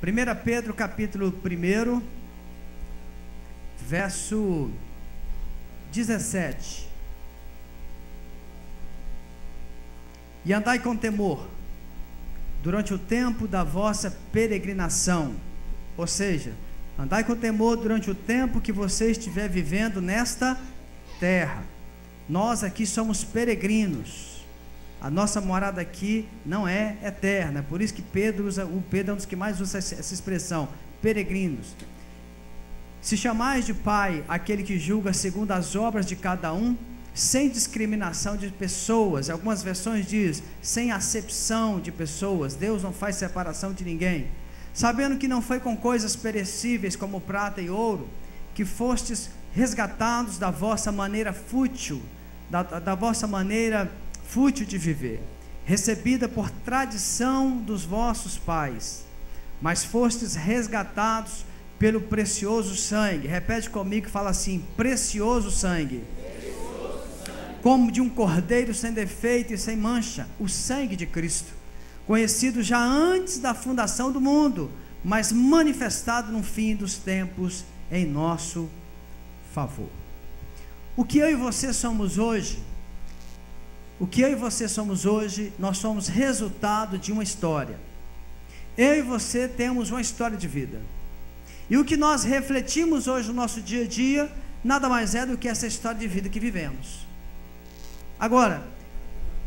1 Pedro capítulo 1, verso 17. E andai com temor durante o tempo da vossa peregrinação, ou seja, andai com temor durante o tempo que você estiver vivendo nesta terra. Nós aqui somos peregrinos, a nossa morada aqui não é eterna, por isso que Pedro é um dos que mais usa essa expressão, peregrinos. Se chamais de Pai aquele que julga segundo as obras de cada um, sem discriminação de pessoas, algumas versões diz, sem acepção de pessoas, Deus não faz separação de ninguém, sabendo que não foi com coisas perecíveis como prata e ouro, que fostes resgatados da vossa maneira fútil, da vossa maneira fútil de viver, recebida por tradição dos vossos pais, mas fostes resgatados pelo precioso sangue. Repete comigo, fala assim: precioso sangue, como de um cordeiro sem defeito e sem mancha, o sangue de Cristo, conhecido já antes da fundação do mundo, mas manifestado no fim dos tempos em nosso favor. O que eu e você somos hoje, nós somos resultado de uma história. Eu e você temos uma história de vida, e o que nós refletimos hoje no nosso dia a dia, nada mais é do que essa história de vida que vivemos. Agora,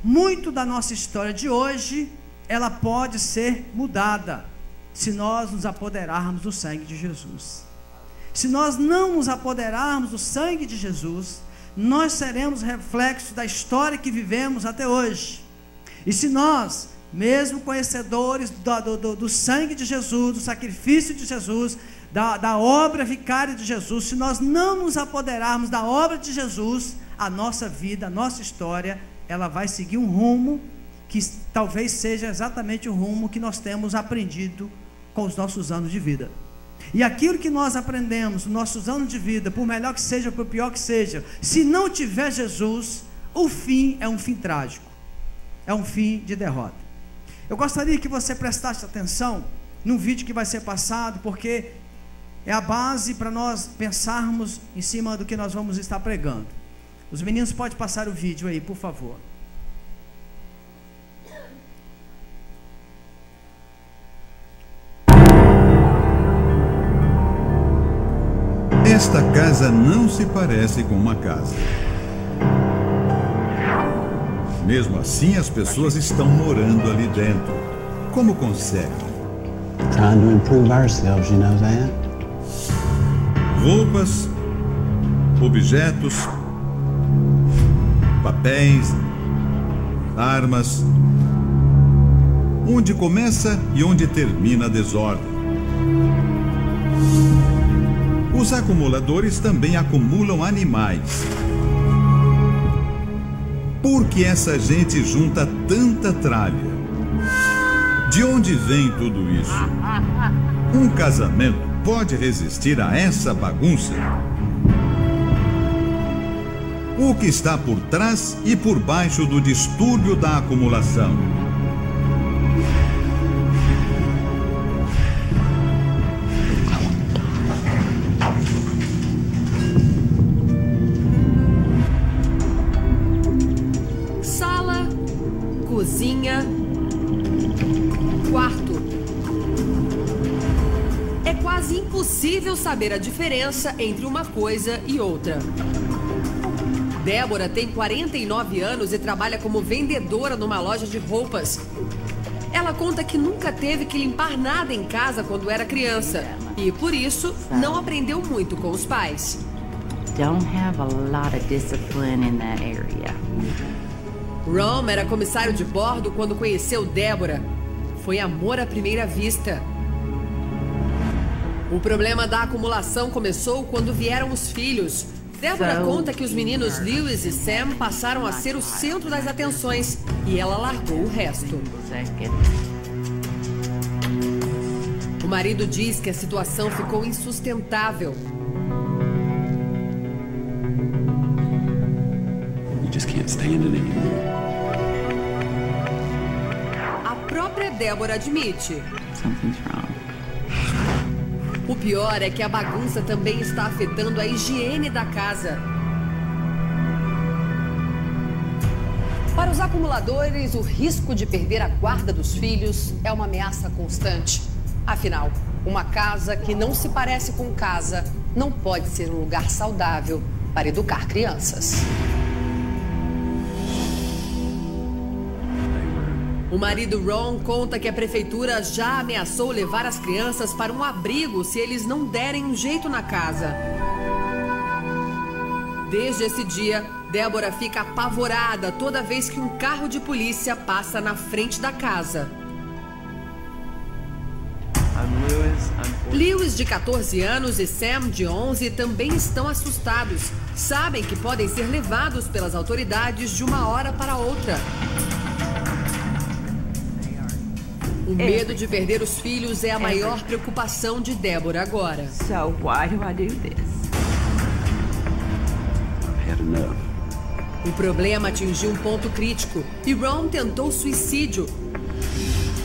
muito da nossa história de hoje, ela pode ser mudada, se nós nos apoderarmos do sangue de Jesus. Se nós não nos apoderarmos do sangue de Jesus, nós seremos reflexos da história que vivemos até hoje. E se nós, mesmo conhecedores do sangue de Jesus, do sacrifício de Jesus, da obra vicária de Jesus, se nós não nos apoderarmos da obra de Jesus, a nossa vida, a nossa história, ela vai seguir um rumo que talvez seja exatamente o rumo que nós temos aprendido com os nossos anos de vida. E aquilo que nós aprendemos nos nossos anos de vida, por melhor que seja, por pior que seja, se não tiver Jesus, o fim é um fim trágico, é um fim de derrota. Eu gostaria que você prestasse atenção num vídeo que vai ser passado, porque é a base para nós pensarmos em cima do que nós vamos estar pregando. Os meninos podem passar o vídeo aí, por favor. Esta casa não se parece com uma casa. Mesmo assim, as pessoas estão morando ali dentro. Como conseguem? Trying to improve ourselves, you know that? Roupas, objetos, papéis, armas. Onde começa e onde termina a desordem. Os acumuladores também acumulam animais. Por que essa gente junta tanta tralha? De onde vem tudo isso? Um casamento pode resistir a essa bagunça? O que está por trás e por baixo do distúrbio da acumulação? Sala, cozinha, quarto. É quase impossível saber a diferença entre uma coisa e outra. Débora tem 49 anos e trabalha como vendedora numa loja de roupas. Ela conta que nunca teve que limpar nada em casa quando era criança e, por isso, não aprendeu muito com os pais. Don't have a lot of discipline in that area. Ron era comissário de bordo quando conheceu Débora. Foi amor à primeira vista. O problema da acumulação começou quando vieram os filhos. Débora conta que os meninos Lewis e Sam passaram a ser o centro das atenções e ela largou o resto. O marido diz que a situação ficou insustentável. You just can't stand it anymore. A própria Débora admite. Something's wrong. O pior é que a bagunça também está afetando a higiene da casa. Para os acumuladores, o risco de perder a guarda dos filhos é uma ameaça constante. Afinal, uma casa que não se parece com casa não pode ser um lugar saudável para educar crianças. O marido Ron conta que a prefeitura já ameaçou levar as crianças para um abrigo se eles não derem um jeito na casa. Desde esse dia, Débora fica apavorada toda vez que um carro de polícia passa na frente da casa. Lewis, de 14 anos, e Sam, de 11, também estão assustados. Sabem que podem ser levados pelas autoridades de uma hora para outra. O medo de perder os filhos é a maior preocupação de Débora agora. So why do I do this? I've had enough. O problema atingiu um ponto crítico e Ron tentou suicídio.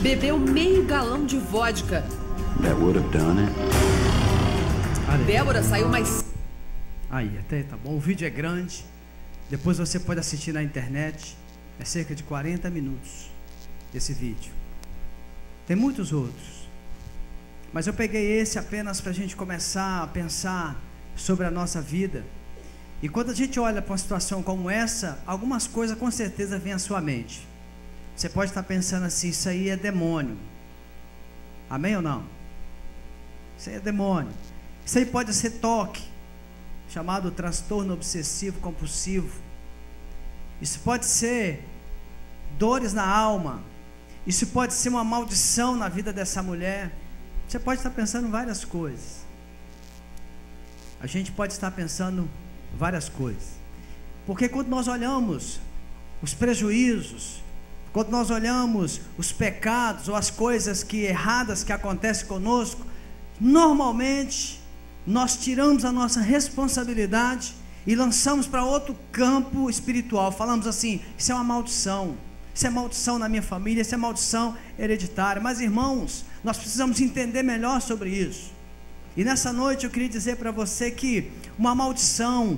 Bebeu meio galão de vodka. That would have done it. Débora saiu mais... Aí, até tá bom. O vídeo é grande. Depois você pode assistir na internet. É cerca de 40 minutos esse vídeo. Tem muitos outros. Mas eu peguei esse apenas para a gente começar a pensar sobre a nossa vida. E quando a gente olha para uma situação como essa, algumas coisas com certeza vêm à sua mente. Você pode estar pensando assim, isso aí é demônio. Amém ou não? Isso aí é demônio. Isso aí pode ser toque, chamado transtorno obsessivo compulsivo. Isso pode ser dores na alma. Isso pode ser uma maldição na vida dessa mulher. Você pode estar pensando várias coisas. A gente pode estar pensando várias coisas. Porque quando nós olhamos os prejuízos, quando nós olhamos os pecados ou as coisas erradas que acontecem conosco, normalmente nós tiramos a nossa responsabilidade e lançamos para outro campo espiritual. Falamos assim, isso é uma maldição. Isso é maldição na minha família, isso é maldição hereditária. Mas irmãos, nós precisamos entender melhor sobre isso. E nessa noite eu queria dizer para você que uma maldição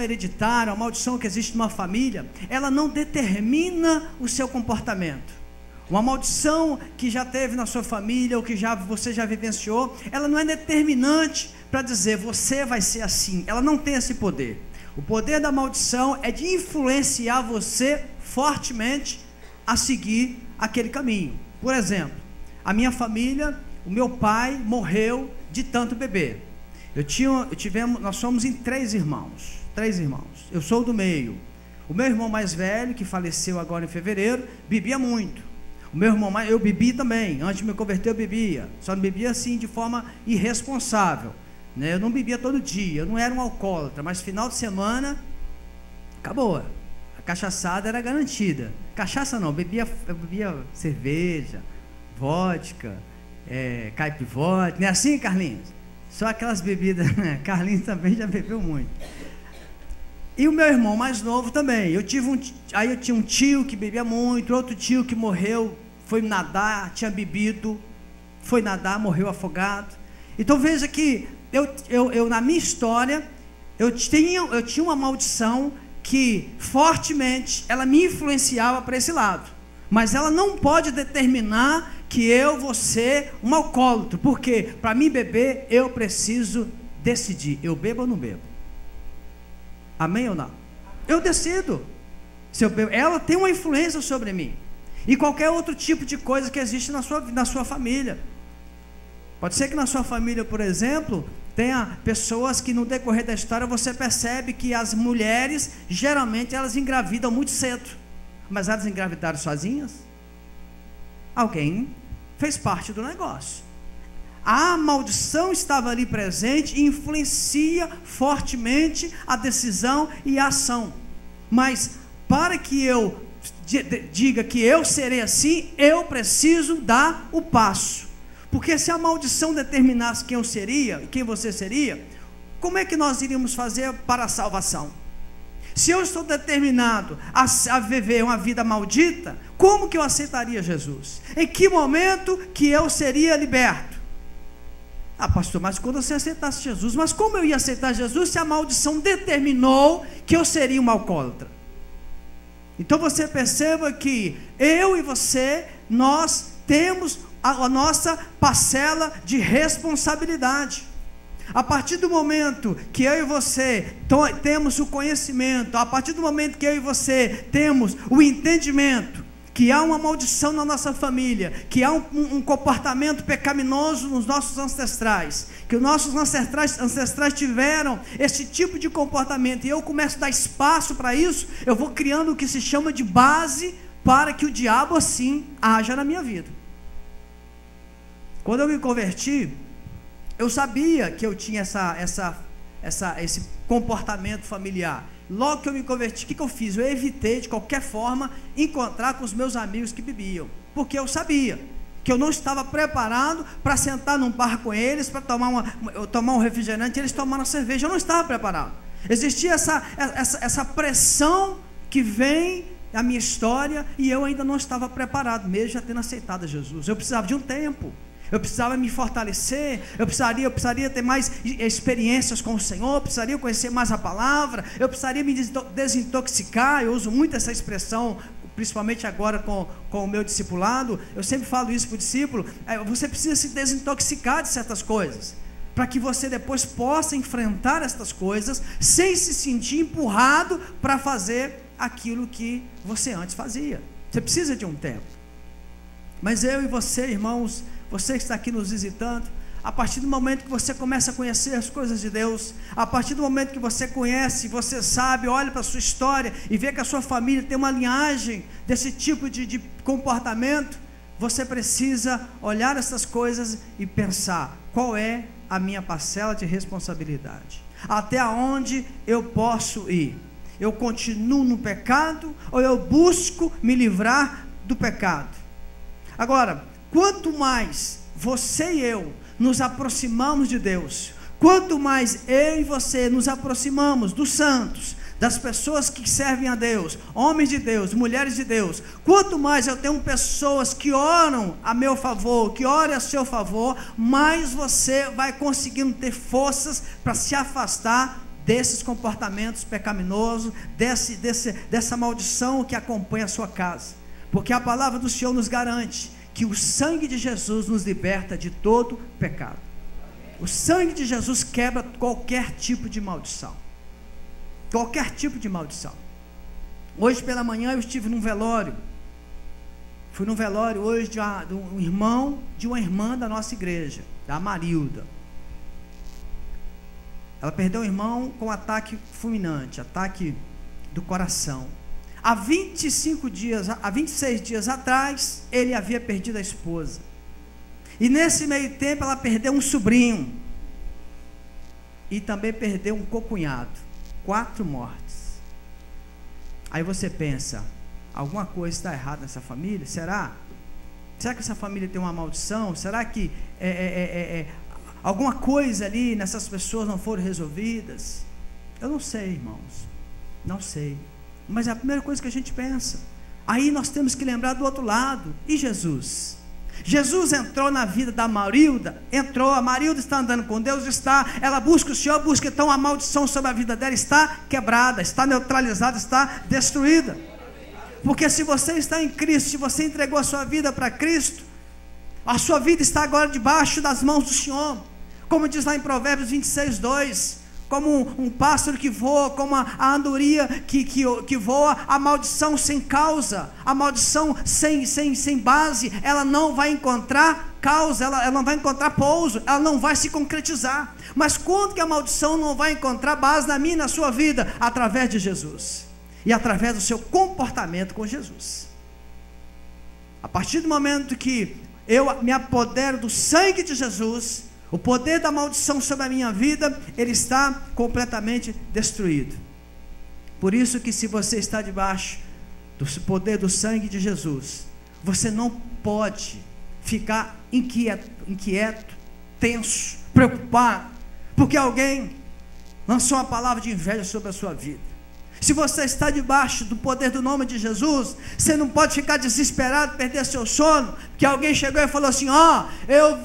hereditária, uma maldição que existe numa família, ela não determina o seu comportamento. Uma maldição que já teve na sua família, ou que você já vivenciou, ela não é determinante para dizer, você vai ser assim. Ela não tem esse poder. O poder da maldição é de influenciar você fortemente a seguir aquele caminho. Por exemplo, a minha família, o meu pai morreu de tanto beber. Nós somos em 3 irmãos. Eu sou do meio. O meu irmão mais velho, que faleceu agora em fevereiro, bebia muito. O meu irmão eu bebi também. Antes de me converter eu bebia. Só não bebia assim de forma irresponsável, né? Eu não bebia todo dia. Eu não era um alcoólatra, mas final de semana acabou. A cachaçada era garantida. Cachaça não, eu bebia cerveja, vodka, caipivótica. Não é assim, Carlinhos? Só aquelas bebidas, né? Carlinhos também já bebeu muito. E o meu irmão mais novo também. Eu tinha um tio que bebia muito, outro tio que morreu, foi nadar, tinha bebido, foi nadar, morreu afogado. Então veja que eu na minha história, eu tinha uma maldição que fortemente ela me influenciava para esse lado. Mas ela não pode determinar que eu vou ser um alcoólatra, porque para mim beber eu preciso decidir, eu bebo ou não bebo. Amém ou não? Eu decido. Se eu bebo, ela tem uma influência sobre mim. E qualquer outro tipo de coisa que existe na sua família. Pode ser que na sua família, por exemplo, tenha pessoas que no decorrer da história você percebe que as mulheres, geralmente elas engravidam muito cedo. Mas elas engravidaram sozinhas? Alguém fez parte do negócio. A maldição estava ali presente e influencia fortemente a decisão e a ação. Mas para que eu diga que eu serei assim, eu preciso dar o passo. Porque se a maldição determinasse quem eu seria, quem você seria, como é que nós iríamos fazer para a salvação? Se eu estou determinado a viver uma vida maldita, como que eu aceitaria Jesus? Em que momento que eu seria liberto? Ah, pastor, mas quando você aceitasse Jesus, mas como eu ia aceitar Jesus se a maldição determinou que eu seria um alcoólatra? Então você perceba que eu e você, nós temos a nossa parcela de responsabilidade. A partir do momento que eu e você temos o conhecimento, a partir do momento que eu e você temos o entendimento que há uma maldição na nossa família, que há um comportamento pecaminoso nos nossos ancestrais, que os nossos ancestrais tiveram esse tipo de comportamento, e eu começo a dar espaço para isso, eu vou criando o que se chama de base para que o diabo assim haja na minha vida. Quando eu me converti, eu sabia que eu tinha esse comportamento familiar. Logo que eu me converti, o que eu fiz? Eu evitei de qualquer forma encontrar com os meus amigos que bebiam, porque eu sabia que eu não estava preparado para sentar num bar com eles, para tomar um refrigerante, e eles tomaram cerveja. Eu não estava preparado. Existia essa pressão que vem na minha história, e eu ainda não estava preparado, mesmo já tendo aceitado Jesus. Eu precisava de um tempo. Eu precisava me fortalecer, eu precisaria ter mais experiências com o Senhor, eu precisaria conhecer mais a palavra, eu precisaria me desintoxicar. Eu uso muito essa expressão, principalmente agora com o meu discipulado. Eu sempre falo isso para o discípulo: você precisa se desintoxicar de certas coisas, para que você depois possa enfrentar estas coisas, sem se sentir empurrado para fazer aquilo que você antes fazia. Você precisa de um tempo. Mas eu e você, irmãos, você que está aqui nos visitando, a partir do momento que você começa a conhecer as coisas de Deus, a partir do momento que você conhece, você sabe, olha para a sua história e vê que a sua família tem uma linhagem desse tipo de comportamento, você precisa olhar essas coisas e pensar: qual é a minha parcela de responsabilidade? Até onde eu posso ir? Eu continuo no pecado ou eu busco me livrar do pecado? Agora, quanto mais você e eu nos aproximamos de Deus, quanto mais eu e você nos aproximamos dos santos, das pessoas que servem a Deus, homens de Deus, mulheres de Deus, quanto mais eu tenho pessoas que oram a meu favor, que oram a seu favor, mais você vai conseguindo ter forças para se afastar desses comportamentos pecaminosos, dessa maldição que acompanha a sua casa. Porque a palavra do Senhor nos garante que o sangue de Jesus nos liberta de todo pecado. O sangue de Jesus quebra qualquer tipo de maldição. Qualquer tipo de maldição. Hoje pela manhã eu estive num velório. Fui num velório hoje de um irmão, de uma irmã da nossa igreja, da Marilda. Ela perdeu um irmão com ataque fulminante, ataque do coração. Há 26 dias atrás, ele havia perdido a esposa. E nesse meio tempo, ela perdeu um sobrinho. E também perdeu um cocunhado. 4 mortes. Aí você pensa: alguma coisa está errada nessa família? Será? Será que essa família tem uma maldição? Será que alguma coisa ali nessas pessoas não foram resolvidas? Eu não sei, irmãos. Não sei. Mas é a primeira coisa que a gente pensa. Aí nós temos que lembrar do outro lado. E Jesus? Jesus entrou na vida da Marilda. Entrou, a Marilda está andando com Deus, ela busca o Senhor, busca. Então a maldição sobre a vida dela está quebrada, está neutralizada, está destruída. Porque se você está em Cristo, se você entregou a sua vida para Cristo, a sua vida está agora debaixo das mãos do Senhor. Como diz lá em Provérbios 26:2, como um pássaro que voa, como a andorinha que voa, a maldição sem causa, a maldição sem base, ela não vai encontrar causa, ela não vai encontrar pouso, ela não vai se concretizar. Mas quando que a maldição não vai encontrar base na minha e na sua vida? Através de Jesus, e através do seu comportamento com Jesus. A partir do momento que eu me apodero do sangue de Jesus, o poder da maldição sobre a minha vida, ele está completamente destruído. Por isso que se você está debaixo do poder do sangue de Jesus, você não pode ficar inquieto, tenso, preocupado, porque alguém lançou uma palavra de inveja sobre a sua vida. Se você está debaixo do poder do nome de Jesus, você não pode ficar desesperado, perder seu sono, porque alguém chegou e falou assim: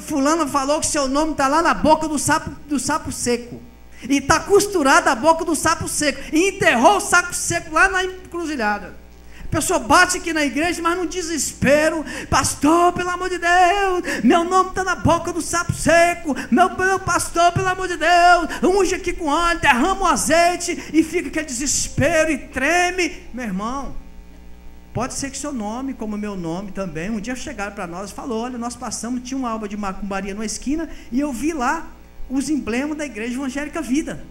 fulano falou que seu nome está lá na boca do sapo seco, e está costurado a boca do sapo seco, e enterrou o sapo seco lá na encruzilhada. A pessoa bate aqui na igreja, mas num desespero: pastor, pelo amor de Deus, meu nome está na boca do sapo seco, meu pastor, pelo amor de Deus, unge aqui com óleo, derrama o azeite, e fica aquele desespero e treme. Meu irmão, pode ser que seu nome, como meu nome também, um dia chegaram para nós e falou: olha, nós passamos, tinha uma alba de macumbaria numa esquina, e eu vi lá os emblemas da Igreja Evangélica Vida,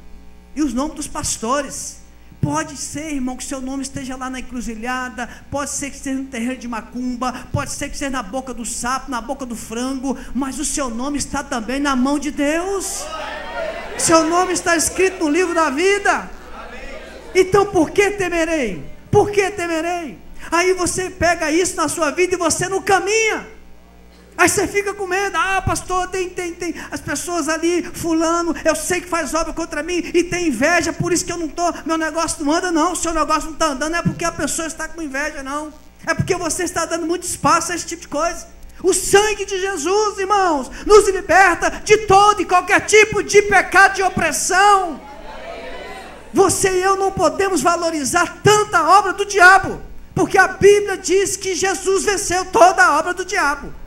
e os nomes dos pastores. Pode ser, irmão, que seu nome esteja lá na encruzilhada, pode ser que esteja no terreiro de macumba, pode ser que esteja na boca do sapo, na boca do frango, mas o seu nome está também na mão de Deus. Seu nome está escrito no livro da vida. Então por que temerei? Por que temerei? Aí você pega isso na sua vida e você não caminha. Aí você fica com medo: pastor, tem as pessoas ali, fulano, eu sei que faz obra contra mim, e tem inveja, por isso que eu não estou, meu negócio não anda. Não, o seu negócio não está andando, não é porque a pessoa está com inveja, não, é porque você está dando muito espaço a esse tipo de coisa. O sangue de Jesus, irmãos, nos liberta de todo e qualquer tipo de pecado, de opressão. Você e eu não podemos valorizar tanta obra do diabo, porque a Bíblia diz que Jesus venceu toda a obra do diabo.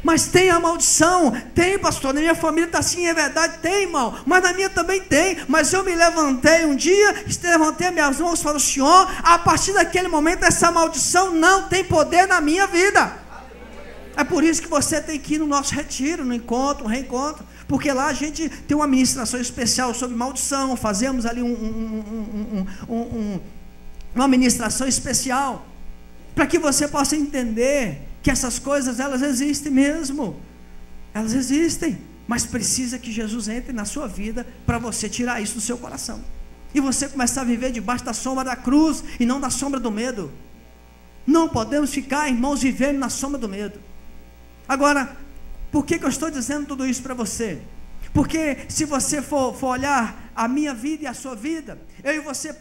Mas tem a maldição. Tem, pastor, na minha família está assim, é verdade, tem, irmão, mas na minha também tem. Mas eu me levantei um dia, levantei minhas mãos para o Senhor, a partir daquele momento essa maldição não tem poder na minha vida. É por isso que você tem que ir no nosso retiro, no encontro, no reencontro, porque lá a gente tem uma ministração especial sobre maldição, fazemos ali uma ministração especial, para que você possa entender que essas coisas, elas existem mesmo, elas existem, mas precisa que Jesus entre na sua vida, para você tirar isso do seu coração, e você começar a viver debaixo da sombra da cruz, e não da sombra do medo. Não podemos ficar, irmãos, vivendo na sombra do medo. Agora, por que eu estou dizendo tudo isso para você? Porque se você for olhar a minha vida e a sua vida, eu e você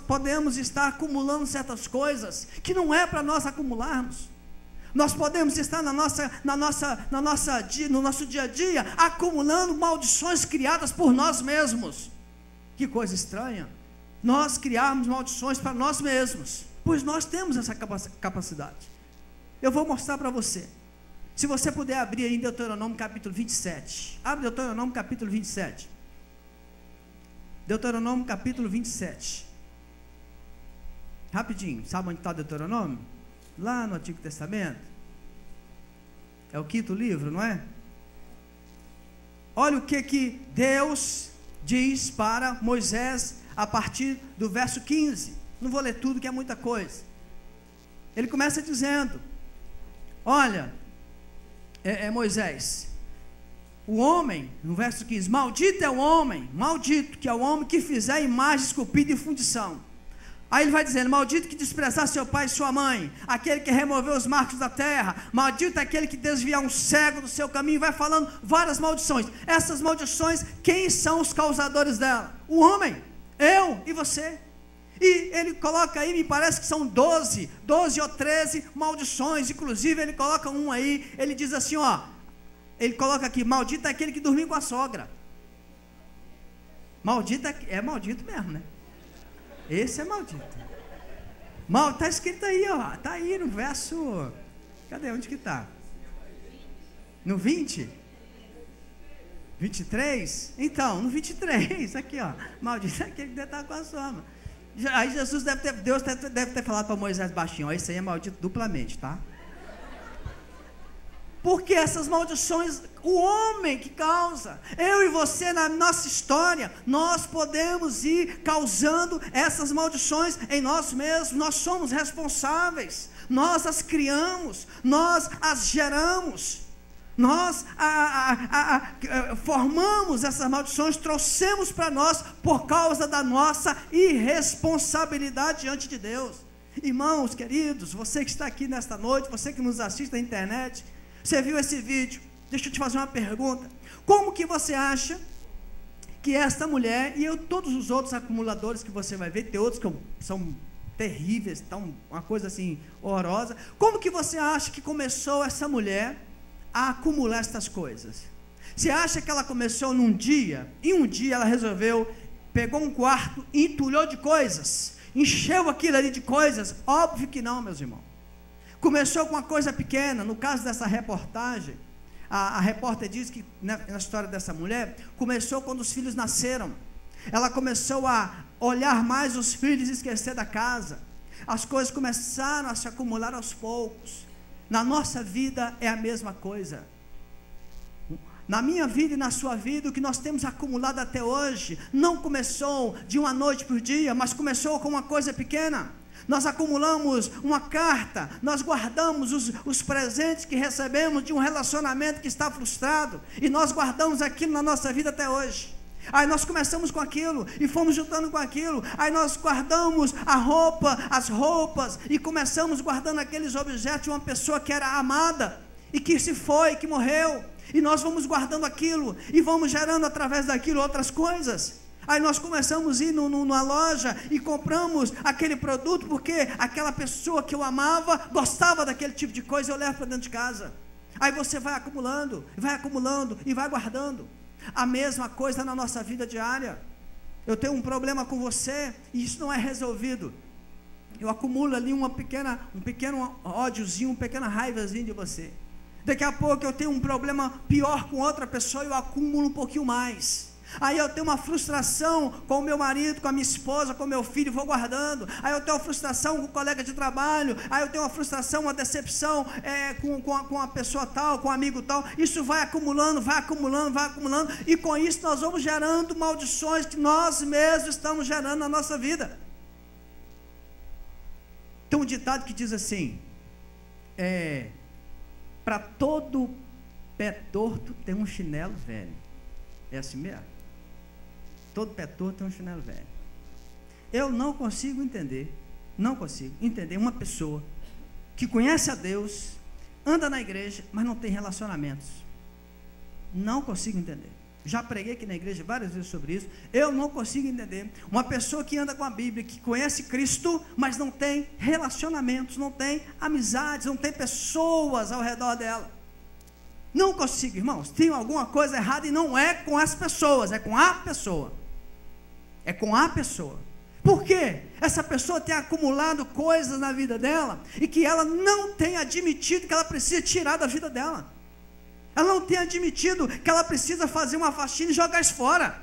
podemos estar acumulando certas coisas, que não é para nós acumularmos. Nós podemos estar no nosso dia a dia, acumulando maldições criadas por nós mesmos. Que coisa estranha, nós criarmos maldições para nós mesmos, pois nós temos essa capacidade. Eu vou mostrar para você. Se você puder abrir aí em Deuteronômio capítulo 27. Abre Deuteronômio capítulo 27. Deuteronômio capítulo 27. Rapidinho, sabe onde está Deuteronômio? Lá no Antigo Testamento. É o 5º livro, não é? Olha o que Deus diz para Moisés a partir do verso 15. Não vou ler tudo, que é muita coisa. Ele começa dizendo: olha, Moisés, o homem, no verso 15, maldito é o homem, maldito que é o homem que fizer imagem esculpida em fundição. Aí ele vai dizendo: maldito que desprezar seu pai e sua mãe, aquele que removeu os marcos da terra, maldito é aquele que desviar um cego do seu caminho. Vai falando várias maldições. Essas maldições, quem são os causadores dela? O homem, eu e você. E ele coloca aí, me parece que são 12 ou 13 maldições. Inclusive ele coloca um aí, ele diz assim, ele coloca aqui: maldito é aquele que dormiu com a sogra. Maldito é maldito mesmo, né? Esse é maldito. Está escrito aí, está aí no verso, cadê, onde que está? No 20? 23? Então, no 23, aqui maldito é aquele que está com a sogra. Aí Deus deve ter falado para Moisés baixinho: esse aí é maldito duplamente, tá? Porque essas maldições, o homem que causa. Eu e você, na nossa história, nós podemos ir causando essas maldições em nós mesmos. Nós somos responsáveis, nós as criamos, nós as geramos, nós formamos essas maldições, trouxemos para nós por causa da nossa irresponsabilidade diante de Deus. Irmãos queridos, você que está aqui nesta noite, você que nos assiste na internet, você viu esse vídeo? Deixa eu te fazer uma pergunta: como que você acha que esta mulher, e todos os outros acumuladores que você vai ver, tem outros que são terríveis, uma coisa assim horrorosa. Como que você acha que começou essa mulher a acumular estas coisas? Você acha que ela começou num dia, e um dia ela resolveu, pegou um quarto, entulhou de coisas, encheu aquilo ali de coisas? Óbvio que não, meus irmãos. Começou com uma coisa pequena. No caso dessa reportagem, a repórter diz que na história dessa mulher, começou quando os filhos nasceram. Ela começou a olhar mais os filhos e esquecer da casa. As coisas começaram a se acumular aos poucos. Na nossa vida é a mesma coisa. Na minha vida e na sua vida, o que nós temos acumulado até hoje, não começou de uma noite por dia, mas começou com uma coisa pequena. Nós acumulamos uma carta, nós guardamos os presentes que recebemos de um relacionamento que está frustrado, e nós guardamos aquilo na nossa vida até hoje. Aí nós começamos com aquilo, e fomos juntando com aquilo, aí nós guardamos as roupas, e começamos guardando aqueles objetos de uma pessoa que era amada, e que se foi, que morreu, e nós vamos guardando aquilo, e vamos gerando através daquilo outras coisas. Aí nós começamos a ir numa loja e compramos aquele produto, porque aquela pessoa que eu amava gostava daquele tipo de coisa, eu levo para dentro de casa. Aí você vai acumulando e vai guardando. A mesma coisa na nossa vida diária. Eu tenho um problema com você e isso não é resolvido. Eu acumulo ali um pequeno ódiozinho, uma pequena raivazinha de você. Daqui a pouco eu tenho um problema pior com outra pessoa e eu acumulo um pouquinho mais. Aí eu tenho uma frustração com o meu marido, com a minha esposa, com o meu filho, vou guardando. Aí eu tenho uma frustração com o colega de trabalho. Aí eu tenho uma frustração, uma decepção com a pessoa tal, com o amigo tal. Isso vai acumulando. E com isso nós vamos gerando maldições que nós mesmos estamos gerando na nossa vida. Tem um ditado que diz assim, para todo pé torto tem um chinelo velho. É assim mesmo? Todo pé torto tem um chinelo velho. Eu não consigo entender uma pessoa que conhece a Deus, anda na igreja, mas não tem relacionamentos. Não consigo entender. Já preguei aqui na igreja várias vezes sobre isso. Eu não consigo entender uma pessoa que anda com a Bíblia, que conhece Cristo, mas não tem relacionamentos, não tem amizades, não tem pessoas ao redor dela. Não consigo, irmãos. Tem alguma coisa errada e não é com as pessoas, é com a pessoa. É com a pessoa. Por quê? Essa pessoa tem acumulado coisas na vida dela e que ela não tem admitido que ela precisa tirar da vida dela. Ela não tem admitido que ela precisa fazer uma faxina e jogar isso fora.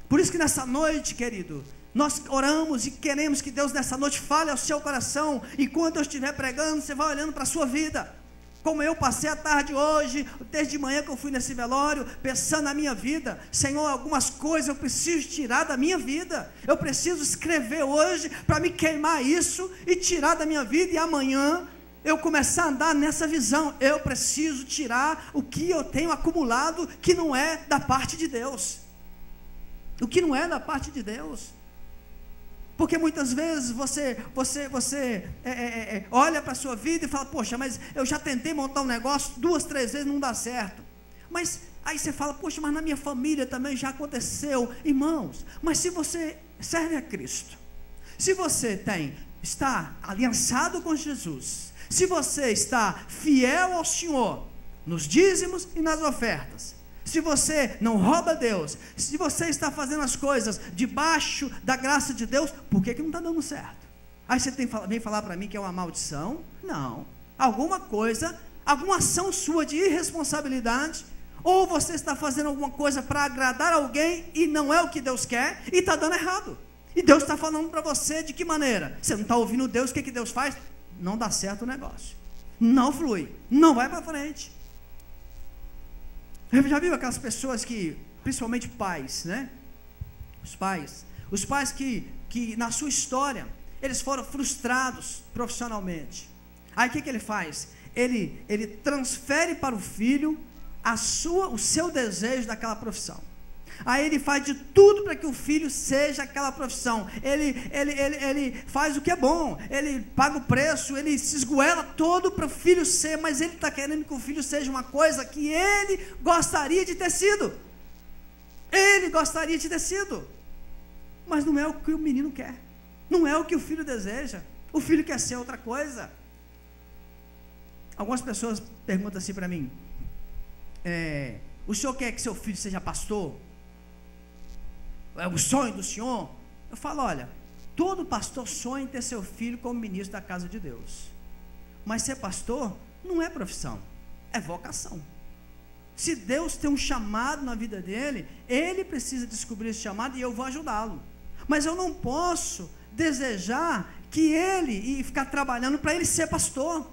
Por isso que nessa noite, querido, nós oramos e queremos que Deus nessa noite fale ao seu coração. E quando eu estiver pregando, você vai olhando para a sua vida. Como eu passei a tarde hoje, desde manhã que eu fui nesse velório, pensando na minha vida. Senhor, algumas coisas eu preciso tirar da minha vida. Eu preciso escrever hoje para me queimar isso e tirar da minha vida. E amanhã eu começar a andar nessa visão. Eu preciso tirar o que eu tenho acumulado que não é da parte de Deus. O que não é da parte de Deus. Porque muitas vezes você olha para a sua vida e fala, poxa, mas eu já tentei montar um negócio 2, 3 vezes, não dá certo. Mas aí você fala, poxa, mas na minha família também já aconteceu. Irmãos, mas se você serve a Cristo, se você está aliançado com Jesus, se você está fiel ao Senhor, nos dízimos e nas ofertas, se você não rouba Deus, se você está fazendo as coisas debaixo da graça de Deus, por que não está dando certo? Aí você vem falar para mim que é uma maldição? Não. Alguma coisa, alguma ação sua de irresponsabilidade, ou você está fazendo alguma coisa para agradar alguém e não é o que Deus quer e está dando errado. E Deus está falando para você de que maneira? Você não está ouvindo Deus, o que Deus faz? Não dá certo o negócio. Não flui, não vai para frente. Já viu aquelas pessoas que, principalmente pais, né? Os pais que na sua história, eles foram frustrados profissionalmente. Aí o que ele faz? Ele transfere para o filho o seu desejo daquela profissão. Aí ele faz de tudo para que o filho seja aquela profissão. Ele faz o que é bom, ele paga o preço, ele se esgoela todo para o filho ser, mas ele está querendo que o filho seja uma coisa que ele gostaria de ter sido. Ele gostaria de ter sido, mas não é o que o menino quer, não é o que o filho deseja. O filho quer ser outra coisa. Algumas pessoas perguntam assim para mim: o senhor quer que seu filho seja pastor? É o sonho do senhor? Eu falo: olha, todo pastor sonha em ter seu filho como ministro da casa de Deus, mas ser pastor não é profissão, é vocação. Se Deus tem um chamado na vida dele, ele precisa descobrir esse chamado e eu vou ajudá-lo. Mas eu não posso desejar que ele e ficar trabalhando para ele ser pastor.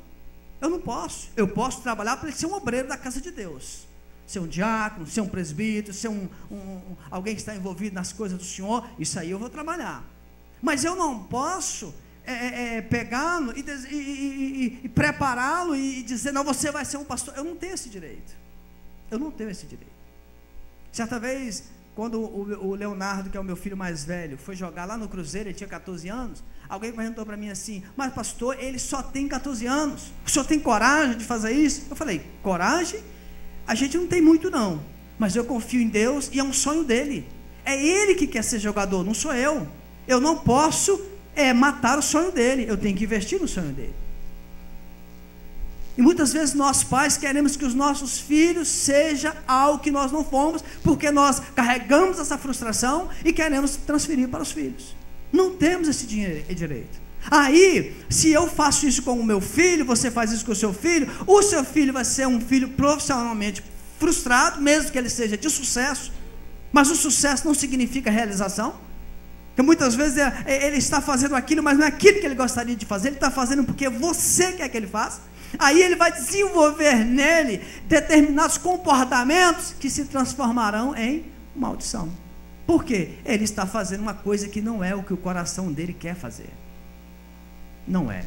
Eu não posso. Eu posso trabalhar para ele ser um obreiro da casa de Deus, ser um diácono, ser um presbítero, ser alguém que está envolvido nas coisas do Senhor. Isso aí eu vou trabalhar. Mas eu não posso pegá-lo e prepará-lo e dizer: não, você vai ser um pastor. Eu não tenho esse direito. Eu não tenho esse direito. Certa vez, quando o Leonardo, que é o meu filho mais velho, foi jogar lá no Cruzeiro, ele tinha 14 anos, alguém perguntou para mim assim: mas pastor, ele só tem 14 anos, o senhor tem coragem de fazer isso? Eu falei: coragem? A gente não tem muito não, mas eu confio em Deus e é um sonho dele. É ele que quer ser jogador, não sou eu. Eu não posso matar o sonho dele, eu tenho que investir no sonho dele. E muitas vezes nós pais queremos que os nossos filhos sejam algo que nós não fomos, porque nós carregamos essa frustração e queremos transferir para os filhos. Não temos esse direito. Aí, se eu faço isso com o meu filho, você faz isso com o seu filho vai ser um filho profissionalmente frustrado, mesmo que ele seja de sucesso, mas o sucesso não significa realização. Porque muitas vezes ele está fazendo aquilo, mas não é aquilo que ele gostaria de fazer, ele está fazendo porque você quer que ele faça. Aí ele vai desenvolver nele determinados comportamentos que se transformarão em maldição. Por quê? Ele está fazendo uma coisa que não é o que o coração dele quer fazer. Não é.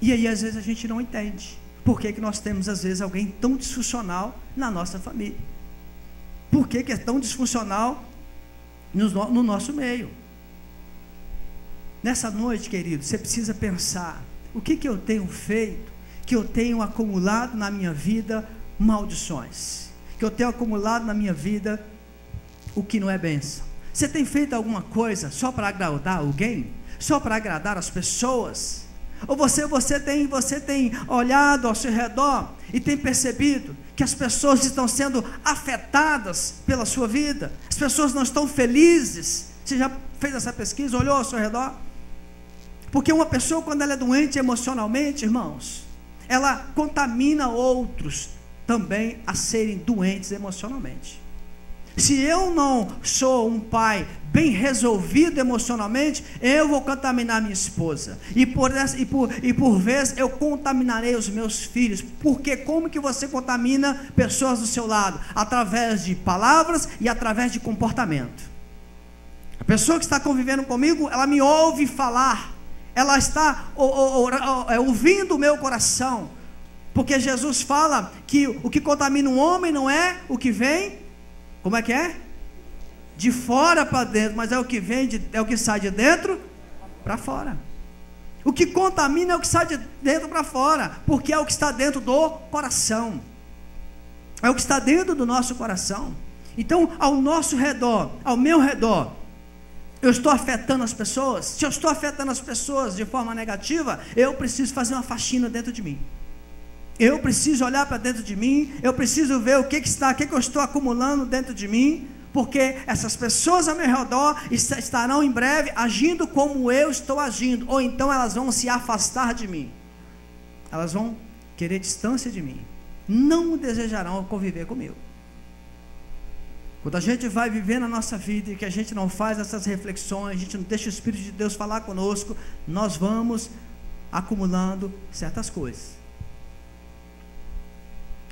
E aí às vezes a gente não entende por que nós temos às vezes alguém tão disfuncional na nossa família. Por que é tão disfuncional no nosso meio? Nessa noite, querido, você precisa pensar: o que eu tenho feito, que eu tenho acumulado na minha vida maldições, que eu tenho acumulado na minha vida o que não é bênção? Você tem feito alguma coisa só para agradar alguém? Só para agradar as pessoas? Ou você tem olhado ao seu redor e tem percebido que as pessoas estão sendo afetadas pela sua vida? As pessoas não estão felizes? Você já fez essa pesquisa? Olhou ao seu redor? Porque uma pessoa, quando ela é doente emocionalmente, irmãos, ela contamina outros também a serem doentes emocionalmente. Se eu não sou um pai bem resolvido emocionalmente, eu vou contaminar minha esposa, e por vezes eu contaminarei os meus filhos. Porque como que você contamina pessoas do seu lado? Através de palavras e através de comportamento. A pessoa que está convivendo comigo, ela me ouve falar, ela está ouvindo o meu coração, porque Jesus fala que o que contamina um homem não é o que vem, como é que é? De fora para dentro, mas é o que vem, é o que sai de dentro para fora. O que contamina é o que sai de dentro para fora, porque é o que está dentro do coração, é o que está dentro do nosso coração. Então, ao nosso redor, ao meu redor, eu estou afetando as pessoas? Se eu estou afetando as pessoas de forma negativa, eu preciso fazer uma faxina dentro de mim. Eu preciso olhar para dentro de mim, eu preciso ver o que eu estou acumulando dentro de mim, porque essas pessoas ao meu redor estarão em breve agindo como eu estou agindo, ou então elas vão se afastar de mim, elas vão querer distância de mim, não desejarão conviver comigo. Quando a gente vai viver na nossa vida e que a gente não faz essas reflexões, a gente não deixa o Espírito de Deus falar conosco, nós vamos acumulando certas coisas.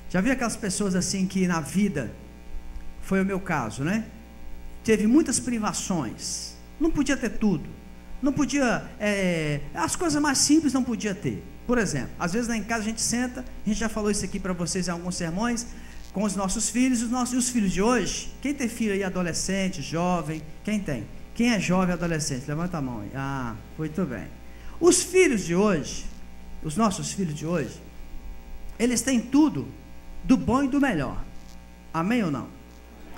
Já viu aquelas pessoas assim que na vida, foi o meu caso, né? Teve muitas privações, não podia ter tudo, não podia, as coisas mais simples não podia ter. Por exemplo, às vezes lá em casa a gente senta, a gente já falou isso aqui para vocês em alguns sermões, com os nossos filhos, e os filhos de hoje. Quem tem filho aí adolescente, jovem? Quem tem? Quem é jovem adolescente? Levanta a mão aí. Ah, muito bem. Os filhos de hoje, os nossos filhos de hoje, eles têm tudo do bom e do melhor. Amém ou não?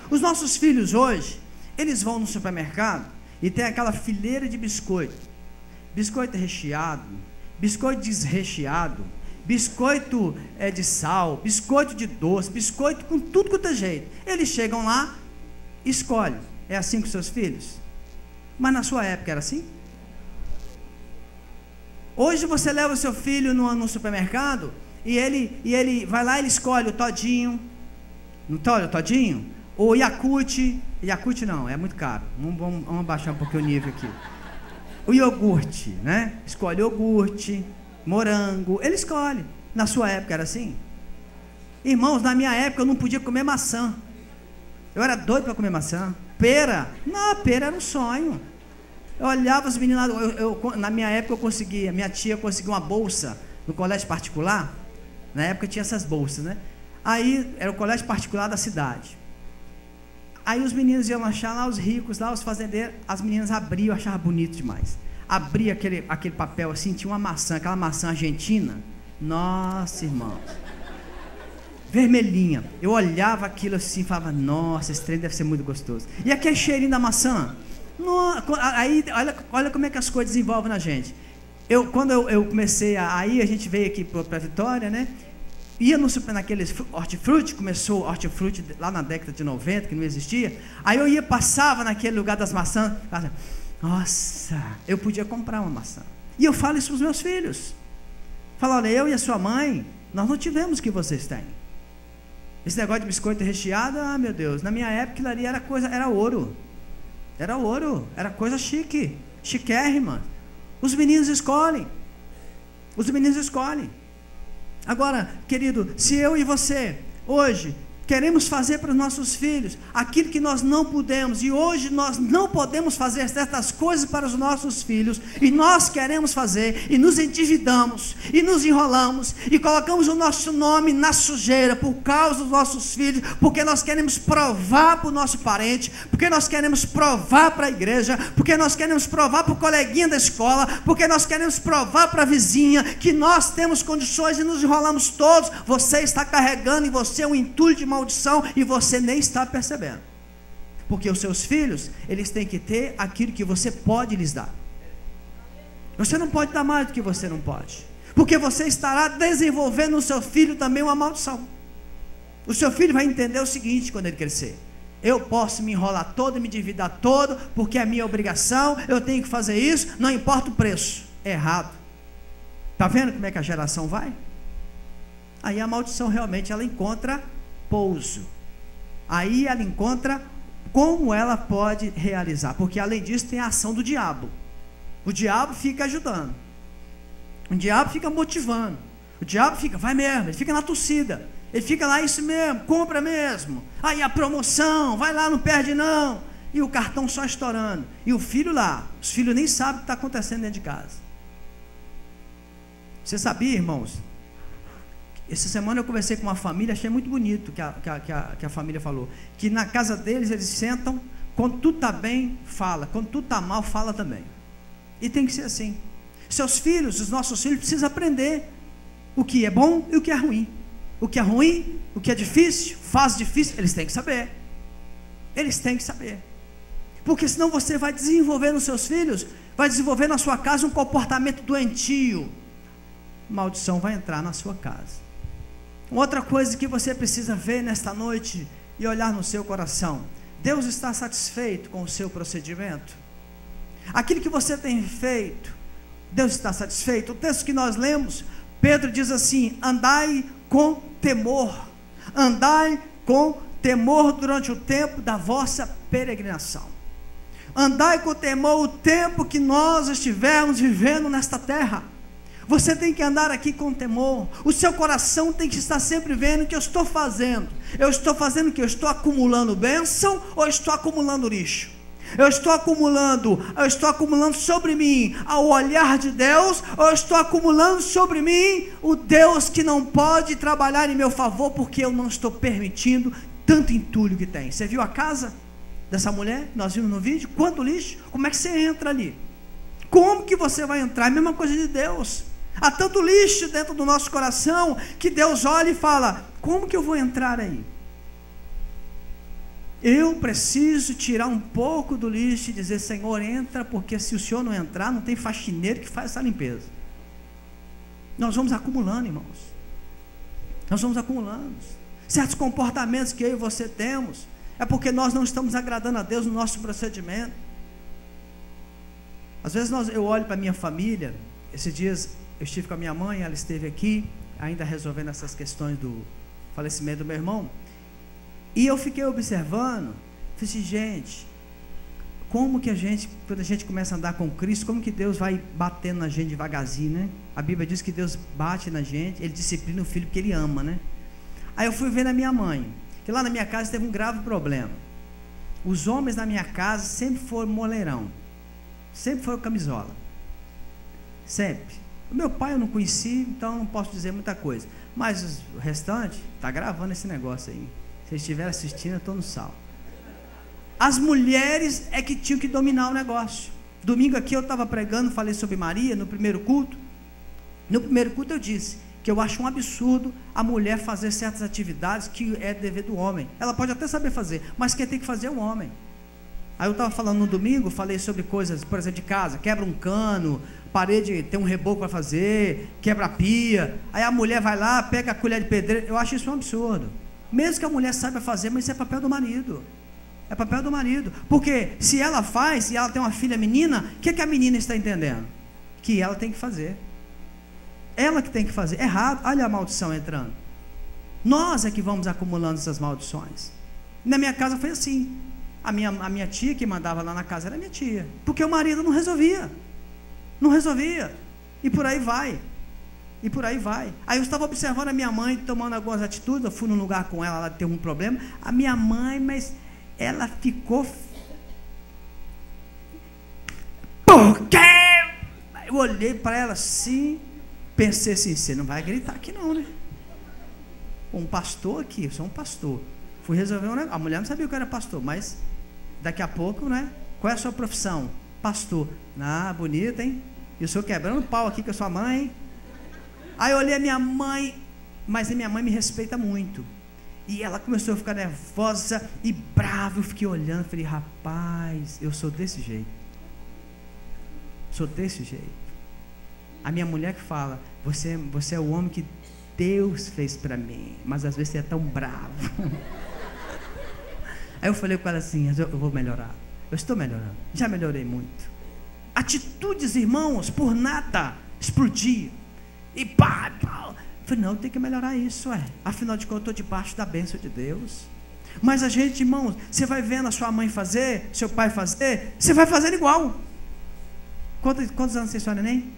Os nossos filhos hoje, eles vão no supermercado e tem aquela fileira de biscoito. Biscoito recheado, biscoito desrecheado, biscoito de sal, biscoito de doce, biscoito com tudo quanto é jeito. Eles chegam lá, escolhem. É assim com seus filhos? Mas na sua época era assim? Hoje você leva o seu filho no supermercado e ele vai lá e ele escolhe o todinho. Não olha o todinho? Ou Yakult. Yakult não, é muito caro. Vamos abaixar um pouquinho o nível aqui. O iogurte, né? Escolhe iogurte, morango. Ele escolhe. Na sua época era assim? Irmãos, na minha época eu não podia comer maçã. Eu era doido para comer maçã. Pera. Não, pera era um sonho. Eu olhava os meninos, na minha época eu conseguia, minha tia conseguiu uma bolsa no colégio particular. Na época tinha essas bolsas, né? Aí era o colégio particular da cidade. Aí os meninos iam achar lá, os ricos, lá os fazendeiros, as meninas abriam, eu achava bonito demais. Abria aquele papel assim, tinha uma maçã, aquela maçã argentina. Nossa, irmãos. Vermelhinha. Eu olhava aquilo assim e falava, nossa, esse trem deve ser muito gostoso. E aquele cheirinho da maçã? Aí, olha como é que as coisas desenvolvem na gente. Quando eu comecei a gente veio aqui para Vitória, né? Ia naqueles hortifruti, começou o hortifruti lá na década de 90, que não existia. Aí eu passava naquele lugar das maçãs, falava, nossa, eu podia comprar uma maçã. E eu falo isso para os meus filhos. Falo, olha, eu e a sua mãe, nós não tivemos o que vocês têm. Esse negócio de biscoito recheado, meu Deus, na minha época aquilo ali era ouro. Era ouro, era coisa chique, chiquérrima. Os meninos escolhem. Os meninos escolhem. Agora, querido, se eu e você, hoje, queremos fazer para os nossos filhos aquilo que nós não pudemos, e hoje nós não podemos fazer certas coisas para os nossos filhos, e nós queremos fazer, e nos endividamos, e nos enrolamos, e colocamos o nosso nome na sujeira, por causa dos nossos filhos, porque nós queremos provar para o nosso parente, porque nós queremos provar para a igreja, porque nós queremos provar para o coleguinha da escola, porque nós queremos provar para a vizinha, que nós temos condições, e nos enrolamos todos. Você está carregando em você um entulho de maldição e você nem está percebendo, porque os seus filhos, eles têm que ter aquilo que você pode lhes dar. Você não pode dar mais do que você não pode, porque você estará desenvolvendo no seu filho também uma maldição. O seu filho vai entender o seguinte quando ele crescer: eu posso me enrolar todo e me endividar todo, porque é minha obrigação, eu tenho que fazer isso, não importa o preço. É errado. Está vendo como é que a geração vai? Aí a maldição realmente ela encontra pouso. Aí ela encontra como ela pode realizar, porque além disso tem a ação do diabo. O diabo fica ajudando, o diabo fica motivando, o diabo fica, vai mesmo, ele fica na torcida, ele fica lá, isso mesmo, compra mesmo, aí a promoção, vai lá, não perde não, e o cartão só estourando, e o filho lá, os filhos nem sabem o que está acontecendo dentro de casa. Você sabia, irmãos? Essa semana eu conversei com uma família, achei muito bonito que a família falou, que na casa deles eles sentam, quando tudo está bem, fala, quando tudo está mal, fala também. E tem que ser assim. Seus filhos, os nossos filhos, precisam aprender o que é bom e o que é ruim. O que é ruim, o que é difícil, fase difícil, eles têm que saber. Eles têm que saber. Porque senão você vai desenvolver nos seus filhos, vai desenvolver na sua casa um comportamento doentio. Maldição vai entrar na sua casa. Outra coisa que você precisa ver nesta noite e olhar no seu coração: Deus está satisfeito com o seu procedimento? Aquilo que você tem feito, Deus está satisfeito? O texto que nós lemos, Pedro diz assim: andai com temor, andai com temor durante o tempo da vossa peregrinação. Andai com temor o tempo que nós estivermos vivendo nesta terra. Você tem que andar aqui com temor. O seu coração tem que estar sempre vendo o que eu estou fazendo. Eu estou fazendo o que? Eu estou acumulando bênção ou estou acumulando lixo? Eu estou acumulando sobre mim o olhar de Deus, ou eu estou acumulando sobre mim o Deus que não pode trabalhar em meu favor, porque eu não estou permitindo tanto entulho que tem. Você viu a casa dessa mulher? Nós vimos no vídeo, quanto lixo. Como é que você entra ali? Como que você vai entrar? É a mesma coisa de Deus. Há tanto lixo dentro do nosso coração, que Deus olha e fala: como que eu vou entrar aí? Eu preciso tirar um pouco do lixo e dizer: Senhor, entra, porque se o Senhor não entrar, não tem faxineiro que faz essa limpeza. Nós vamos acumulando, irmãos. Nós vamos acumulando. Certos comportamentos que eu e você temos, é porque nós não estamos agradando a Deus no nosso procedimento. Às vezes eu olho para a minha família. Esses dias eu estive com a minha mãe, ela esteve aqui, ainda resolvendo essas questões do falecimento do meu irmão. E eu fiquei observando, falei assim: gente, como que quando a gente começa a andar com Cristo, como que Deus vai batendo na gente devagarzinho, né? A Bíblia diz que Deus bate na gente, Ele disciplina o filho porque Ele ama, né? Aí eu fui ver na minha mãe, que lá na minha casa teve um grave problema. Os homens na minha casa sempre foram moleirão, sempre foram camisola, sempre. O meu pai eu não conheci, então não posso dizer muita coisa, mas o restante, está gravando esse negócio aí. Se vocês estiverem assistindo, eu estou no sal. As mulheres é que tinham que dominar o negócio. Domingo aqui eu estava pregando, falei sobre Maria no primeiro culto. No primeiro culto eu disse que eu acho um absurdo a mulher fazer certas atividades que é dever do homem. Ela pode até saber fazer, mas quem tem que fazer é o homem. Aí eu estava falando no domingo, falei sobre coisas, por exemplo, de casa: quebra um cano, parede tem um reboco para fazer, quebra a pia. Aí a mulher vai lá, pega a colher de pedreiro. Eu acho isso um absurdo. Mesmo que a mulher saiba fazer, mas isso é papel do marido. É papel do marido. Porque se ela faz, e ela tem uma filha menina, o que a menina está entendendo? Que ela tem que fazer. Ela que tem que fazer. Errado. Olha a maldição entrando. Nós é que vamos acumulando essas maldições. Na minha casa foi assim. A minha tia que mandava lá na casa era minha tia. Porque o marido não resolvia. Não resolvia. E por aí vai. E por aí vai. Aí eu estava observando a minha mãe tomando algumas atitudes. Eu fui num lugar com ela, ela teve um problema. A minha mãe, mas ela ficou... Por quê? Eu olhei para ela assim, pensei assim: você não vai gritar aqui não, né? Um pastor aqui, eu sou um pastor. Fui resolver um negócio. A mulher não sabia que eu era pastor, mas daqui a pouco, né? Qual é a sua profissão? Pastor. Ah, bonita, hein? E o senhor quebrando pau aqui com a sua mãe, hein? Aí eu olhei a minha mãe, mas a minha mãe me respeita muito. E ela começou a ficar nervosa e brava. Eu fiquei olhando, falei: rapaz, eu sou desse jeito. Sou desse jeito. A minha mulher que fala: você é o homem que Deus fez para mim, mas às vezes você é tão bravo. Aí eu falei com ela assim: eu vou melhorar. Eu estou melhorando, já melhorei muito. Atitudes, irmãos, por nada explodir. E pá, pá. Eu falei: não, tem que melhorar isso, afinal de contas eu estou debaixo da bênção de Deus. Mas a gente, irmãos, você vai vendo a sua mãe fazer, seu pai fazer, você vai fazendo igual. Quantos anos vocês são, neném?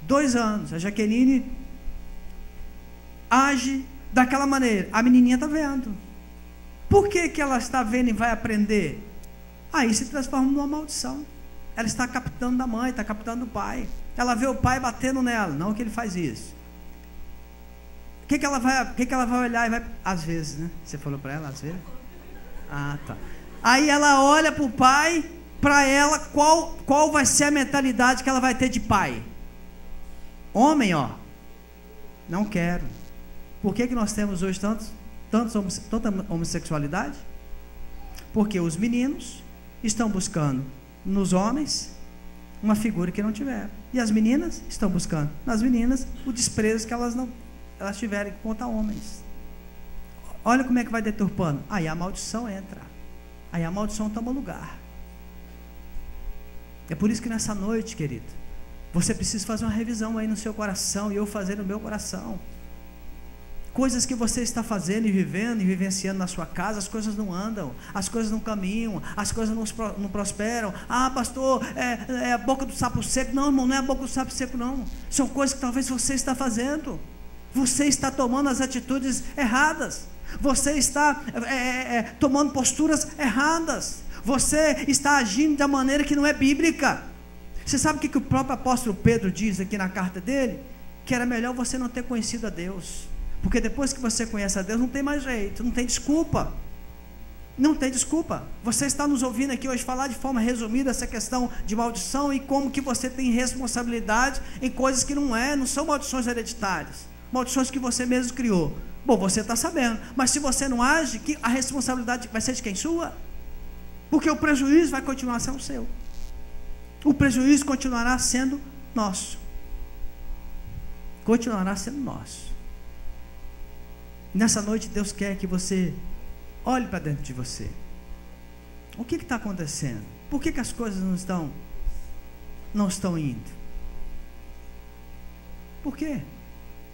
2 anos. A Jaqueline age daquela maneira. A menininha está vendo. Por que ela está vendo e vai aprender? Aí se transforma numa maldição. Ela está captando da mãe, está captando do pai. Ela vê o pai batendo nela. Não que ele faz isso. O que ela vai olhar e vai... Às vezes, né? Você falou para ela, às vezes? Ah, tá. Aí ela olha para o pai, para ela, qual vai ser a mentalidade que ela vai ter de pai? Homem, ó. Não quero. Por que nós temos hoje tanta homossexualidade? Porque os meninos estão buscando nos homens uma figura que não tiveram. E as meninas estão buscando nas meninas o desprezo que elas tiverem contra homens. Olha como é que vai deturpando. Aí a maldição entra. Aí a maldição toma lugar. É por isso que nessa noite, querido, você precisa fazer uma revisão aí no seu coração, e eu fazer no meu coração. Coisas que você está fazendo e vivendo e vivenciando na sua casa, as coisas não andam, as coisas não caminham, as coisas não prosperam. Ah, pastor, é a boca do sapo seco. Não, irmão, não é a boca do sapo seco, não. São coisas que talvez você está fazendo. Você está tomando as atitudes erradas. Você está tomando posturas erradas. Você está agindo da maneira que não é bíblica. Você sabe o que o próprio apóstolo Pedro diz aqui na carta dele? Que era melhor você não ter conhecido a Deus. Porque depois que você conhece a Deus, não tem mais jeito, não tem desculpa. Não tem desculpa. Você está nos ouvindo aqui hoje falar de forma resumida essa questão de maldição e como que você tem responsabilidade em coisas que não são maldições hereditárias, maldições que você mesmo criou. Bom, você está sabendo, mas se você não age, a responsabilidade vai ser de quem? Sua? Porque o prejuízo vai continuar sendo seu. O prejuízo continuará sendo nosso. Continuará sendo nosso. Nessa noite Deus quer que você olhe para dentro de você. O que está acontecendo? Por que as coisas não estão indo? Por quê?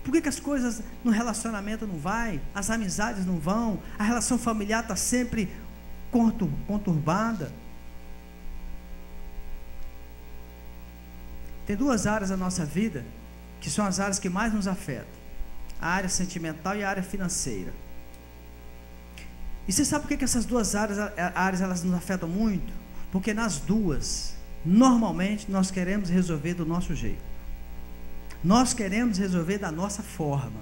Por que as coisas no relacionamento não vai? As amizades não vão? A relação familiar está sempre conturbada? Tem duas áreas da nossa vida que são as áreas que mais nos afetam: a área sentimental e a área financeira. E você sabe por que essas duas áreas elas nos afetam muito? Porque nas duas, normalmente, nós queremos resolver do nosso jeito. Nós queremos resolver da nossa forma.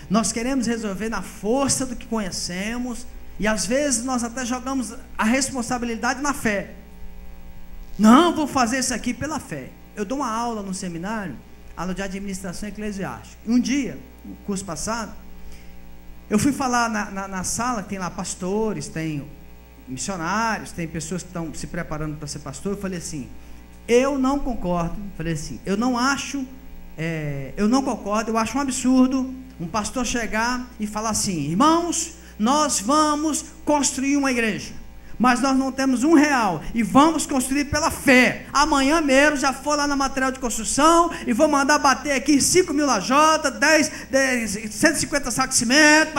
Nós queremos resolver na força do que conhecemos. E às vezes nós até jogamos a responsabilidade na fé. Não, vou fazer isso aqui pela fé. Eu dou uma aula no seminário, aula de administração eclesiástica. Um dia, no curso passado, eu fui falar na sala, tem lá pastores, tem missionários, tem pessoas que estão se preparando para ser pastor. Eu falei assim, eu não concordo, eu não concordo, eu acho um absurdo um pastor chegar e falar assim: irmãos, nós vamos construir uma igreja, mas nós não temos R$1 e vamos construir pela fé. Amanhã mesmo já for lá na material de construção e vou mandar bater aqui 5.000 lajota, 150 sacos de cimento,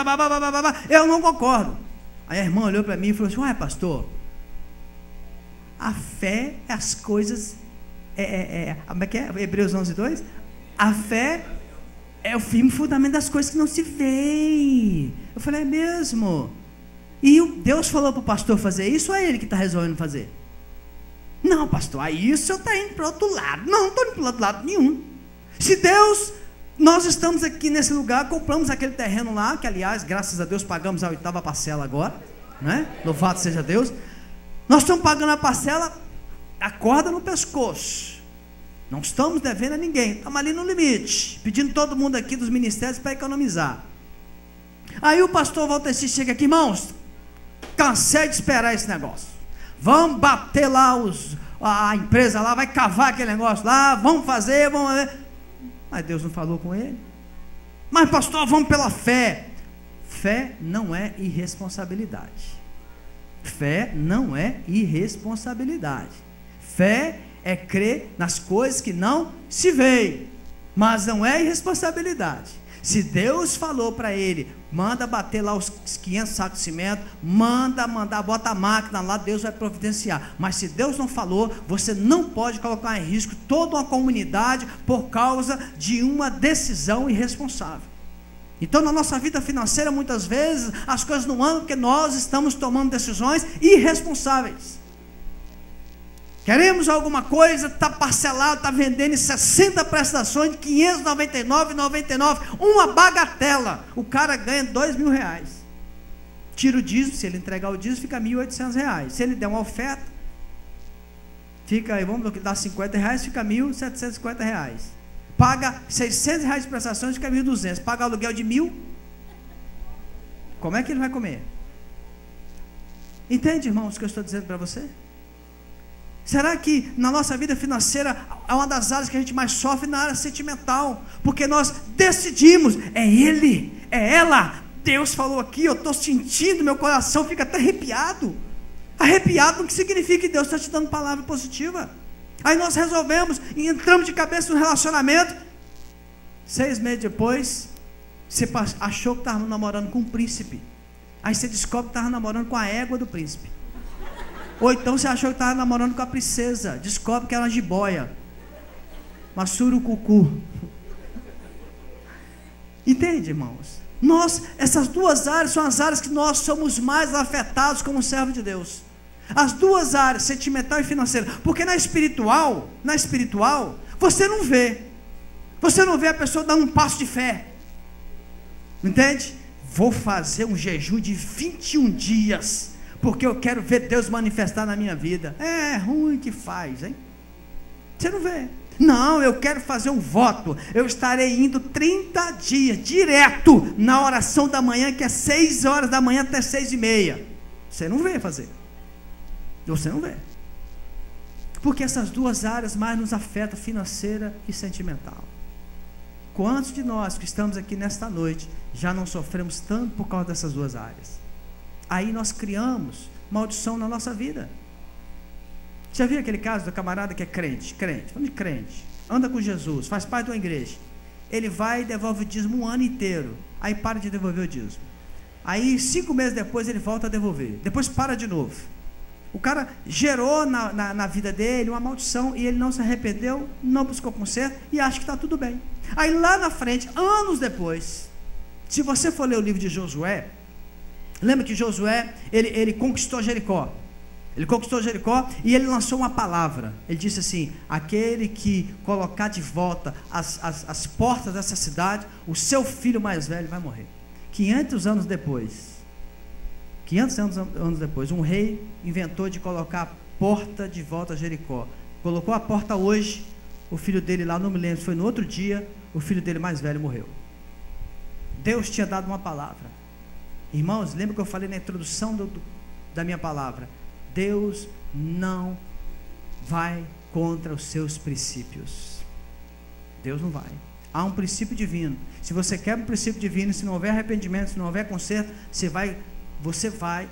Eu não concordo. Aí a irmã olhou para mim e falou assim: ué, pastor, a fé é as coisas, como é que é? Hebreus 11:2? A fé é o firme fundamento das coisas que não se veem. Eu falei: é mesmo? E Deus falou para o pastor fazer isso, ou é ele que está resolvendo fazer? Não, pastor, aí o senhor está indo para o outro lado. Não, não estou indo para o outro lado nenhum. Se Deus, nós estamos aqui nesse lugar, compramos aquele terreno lá, que aliás, graças a Deus, pagamos a 8ª parcela agora, né? Louvado seja Deus. Nós estamos pagando a parcela, a corda no pescoço. Não estamos devendo a ninguém, estamos ali no limite, pedindo todo mundo aqui dos ministérios para economizar. Aí o pastor Valteci chega aqui: irmãos, cansei de esperar esse negócio, vamos bater lá a empresa lá, vai cavar aquele negócio lá, vamos fazer. Mas Deus não falou com ele. Mas pastor, vamos pela fé. Fé não é irresponsabilidade. Fé não é irresponsabilidade. Fé é crer nas coisas que não se veem, mas não é irresponsabilidade. Se Deus falou para ele: manda bater lá os 500 sacos de cimento, bota a máquina lá, Deus vai providenciar. Mas se Deus não falou, você não pode colocar em risco toda uma comunidade por causa de uma decisão irresponsável. Então, na nossa vida financeira, muitas vezes as coisas não andam porque nós estamos tomando decisões irresponsáveis. Queremos alguma coisa, está parcelado, está vendendo em 60 prestações de R$ 599,99, uma bagatela. O cara ganha R$2.000. Tira o dízimo, se ele entregar o dízimo, fica R$ 1.800. Se ele der uma oferta, fica, vamos dar R$50, fica R$ 1.750. Paga R$600 de prestações, fica R$ 1.200. Paga aluguel de 1.000. Como é que ele vai comer? Entende, irmãos, o que eu estou dizendo para você? Será que na nossa vida financeira é uma das áreas que a gente mais sofre? Na área sentimental, porque nós decidimos, é ele, é ela, Deus falou aqui, eu estou sentindo, meu coração fica até arrepiado. Arrepiado não significa que Deus está te dando palavra positiva. Aí nós resolvemos e entramos de cabeça no relacionamento. 6 meses depois, você achou que estava namorando com um príncipe, aí você descobre que estava namorando com a égua do príncipe. Ou então você achou que estava namorando com a princesa, descobre que era uma jiboia, uma surucucu. Entende, irmãos? Essas duas áreas são as áreas que nós somos mais afetados como servo de Deus. As duas áreas, sentimental e financeira. Porque na espiritual, você não vê. Você não vê a pessoa dando um passo de fé. Entende? Vou fazer um jejum de 21 dias. Porque eu quero ver Deus manifestar na minha vida. É ruim que faz, hein? Você não vê. Não, eu quero fazer um voto. Eu estarei indo 30 dias direto na oração da manhã, que é 6 horas da manhã até 6:30. Você não vê fazer. Você não vê. Porque essas duas áreas mais nos afetam, financeira e sentimental. Quantos de nós que estamos aqui nesta noite já não sofremos tanto por causa dessas duas áreas? Aí nós criamos maldição na nossa vida. Já viu aquele caso do camarada que é crente, vamos de crente, anda com Jesus, faz parte de uma igreja, ele vai e devolve o dízimo um ano inteiro, aí para de devolver o dízimo, aí 5 meses depois ele volta a devolver, depois para de novo. O cara gerou na vida dele uma maldição e ele não se arrependeu, não buscou conserto e acha que está tudo bem. Aí lá na frente, anos depois, se você for ler o livro de Josué, lembra que Josué, ele conquistou Jericó. Ele conquistou Jericó e ele lançou uma palavra. Ele disse assim: aquele que colocar de volta as portas dessa cidade, o seu filho mais velho vai morrer. 500 anos depois, um rei inventou de colocar a porta de volta a Jericó. Colocou a porta hoje, o filho dele lá, não me lembro, foi no outro dia, o filho dele mais velho morreu. Deus tinha dado uma palavra. Irmãos, lembra que eu falei na introdução da minha palavra? Deus não vai contra os seus princípios. Deus não vai. Há um princípio divino. Se você quebra um princípio divino, se não houver arrependimento, se não houver conserto, você vai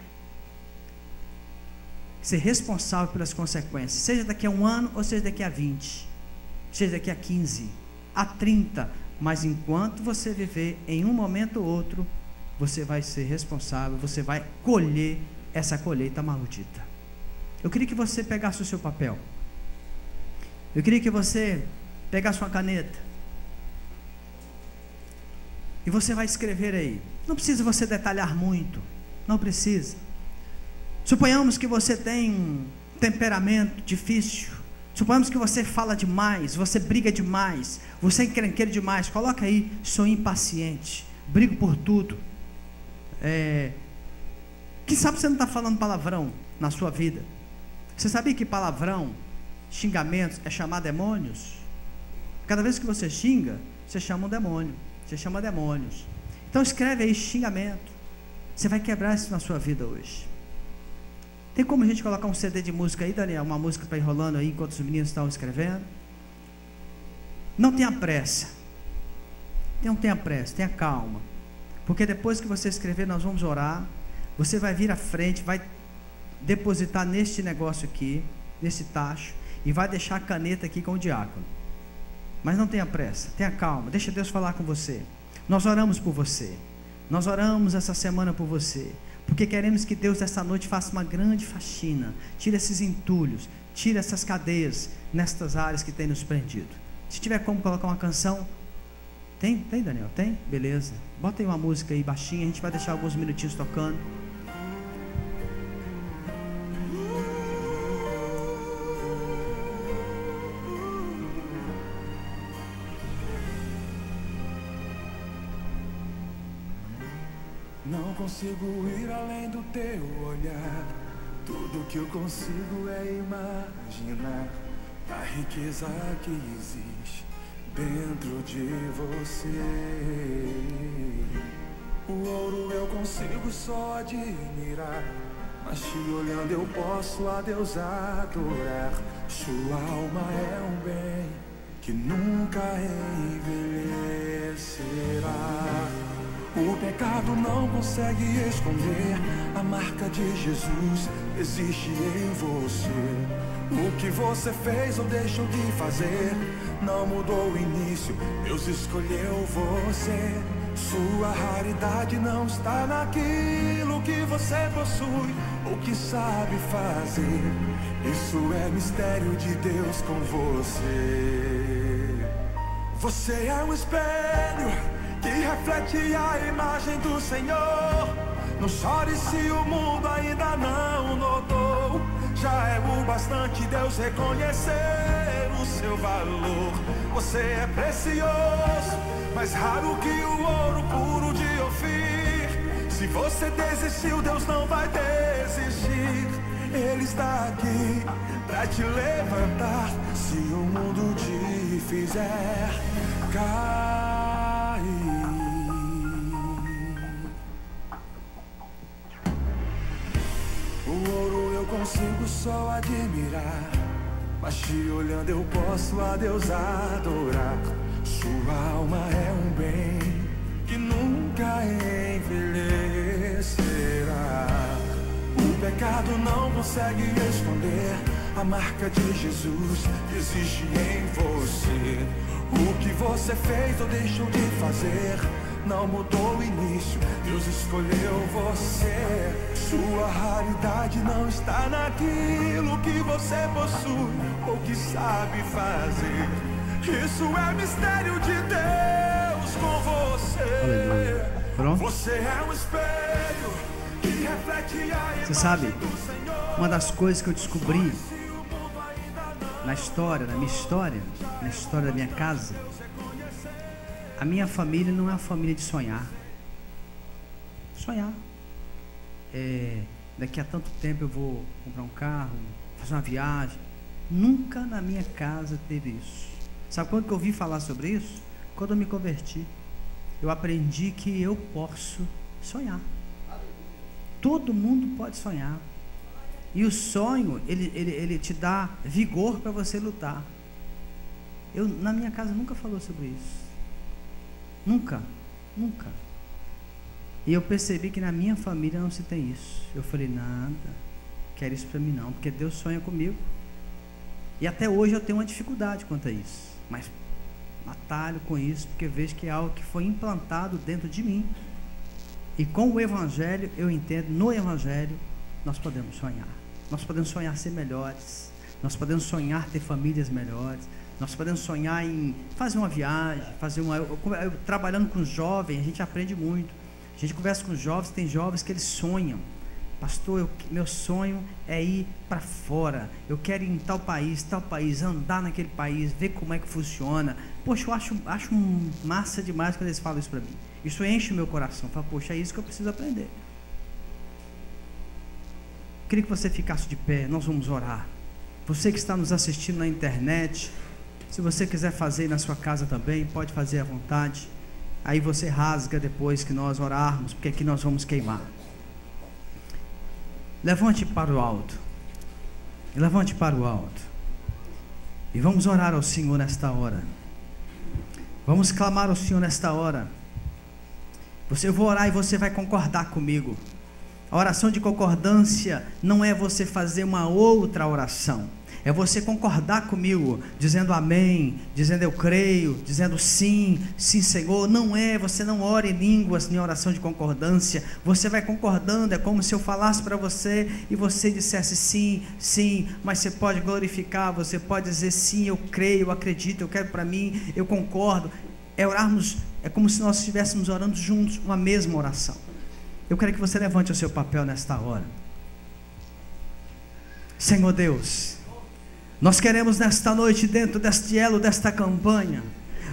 ser responsável pelas consequências. Seja daqui a 1 ano, ou seja daqui a 20, seja daqui a 15, a 30. Mas enquanto você viver em um momento ou outro, você vai ser responsável, você vai colher essa colheita maldita. Eu queria que você pegasse o seu papel. Eu queria que você pegasse uma caneta. E você vai escrever aí. Não precisa você detalhar muito. Não precisa. Suponhamos que você tem um temperamento difícil. Suponhamos que você fala demais, você briga demais, você é encrenqueiro demais. Coloca aí: sou impaciente, brigo por tudo. Quem sabe você não está falando palavrão na sua vida? Você sabia que palavrão, xingamentos, é chamar demônios? Cada vez que você xinga, você chama um demônio. Você chama demônios. Então escreve aí xingamento. Você vai quebrar isso na sua vida hoje. Tem como a gente colocar um CD de música aí, Daniel? Uma música para ir rolando aí enquanto os meninos estão escrevendo? Não tenha pressa. Não tenha pressa, tenha calma. Porque depois que você escrever, nós vamos orar. Você vai vir à frente, vai depositar neste negócio aqui, nesse tacho, e vai deixar a caneta aqui com o diácono. Mas não tenha pressa, tenha calma, deixa Deus falar com você. Nós oramos por você. Nós oramos essa semana por você, porque queremos que Deus essa noite faça uma grande faxina. Tire esses entulhos, tire essas cadeias nestas áreas que tem nos prendido. Se tiver como colocar uma canção, tem Daniel? Tem? Beleza. Bota aí uma música aí baixinha, a gente vai deixar alguns minutinhos tocando. Não consigo ir além do teu olhar. Tudo que eu consigo é imaginar a riqueza que existe dentro de você. O ouro eu consigo só admirar, mas te olhando eu posso a Deus adorar. Sua alma é um bem que nunca envelhecerá. O pecado não consegue esconder a marca de Jesus, existe em você. O que você fez ou deixou de fazer não mudou o início, Deus escolheu você. Sua raridade não está naquilo que você possui ou que sabe fazer. Isso é mistério de Deus com você. Você é um espelho que reflete a imagem do Senhor. Não chore se o mundo ainda não notou. Já é o bastante Deus reconhecer o seu valor. Você é precioso, mais raro que o ouro puro de Ofir. Se você desistiu, Deus não vai desistir. Ele está aqui pra te levantar se o mundo te fizer cair. O ouro eu consigo só admirar, mas te olhando eu posso a Deus adorar. Sua alma é um bem que nunca envelhecerá. O pecado não consegue esconder a marca de Jesus que existe em você. O que você fez ou deixou de fazer não mudou o início, Deus escolheu você. Sua raridade não está naquilo que você possui ou que sabe fazer. Isso é mistério de Deus com você. Pronto? Você é um espelho que reflete a Você sabe, imagem do Senhor. uma das coisas que eu descobri na história, na minha história, na história da minha casa, a minha família não é uma família de sonhar. Sonhar. Daqui a tanto tempo eu vou comprar um carro, fazer uma viagem. Nunca na minha casa teve isso. Sabe quando que eu ouvi falar sobre isso? Quando eu me converti. Eu aprendi que eu posso sonhar. Todo mundo pode sonhar. E o sonho, ele te dá vigor para você lutar. Na minha casa nunca falou sobre isso. Nunca. E eu percebi que na minha família não se tem isso. Eu falei, nada, quero isso para mim não, porque Deus sonha comigo. E até hoje eu tenho uma dificuldade quanto a isso. Mas batalho com isso, porque vejo que é algo que foi implantado dentro de mim. E com o Evangelho, eu entendo, no Evangelho, nós podemos sonhar. Nós podemos sonhar ser melhores. Nós podemos sonhar ter famílias melhores. Nós podemos sonhar em fazer uma viagem, trabalhando com jovens, a gente aprende muito. A gente conversa com jovens, tem jovens que eles sonham. Pastor, meu sonho é ir para fora. Eu quero ir em tal país, andar naquele país, ver como é que funciona. Poxa, eu acho massa demais quando eles falam isso para mim. Isso enche o meu coração. Fala, poxa, é isso que eu preciso aprender. Queria que você ficasse de pé, nós vamos orar. Você que está nos assistindo na internet, se você quiser fazer na sua casa também, pode fazer à vontade. Aí você rasga depois que nós orarmos, porque aqui nós vamos queimar. Levante para o alto. Levante para o alto. E vamos orar ao Senhor nesta hora. Vamos clamar ao Senhor nesta hora. Eu vou orar e você vai concordar comigo. A oração de concordância não é você fazer uma outra oração. É você concordar comigo, dizendo amém, dizendo eu creio, dizendo sim, sim Senhor. Não é, você não ora em línguas em oração de concordância. Você vai concordando, é como se eu falasse para você e você dissesse sim, sim. Mas você pode glorificar, você pode dizer sim, eu creio, eu acredito, eu quero para mim, eu concordo. É como se nós estivéssemos orando juntos, uma mesma oração. Eu quero que você levante o seu papel nesta hora. Senhor Deus, nós queremos nesta noite, dentro deste elo, desta campanha,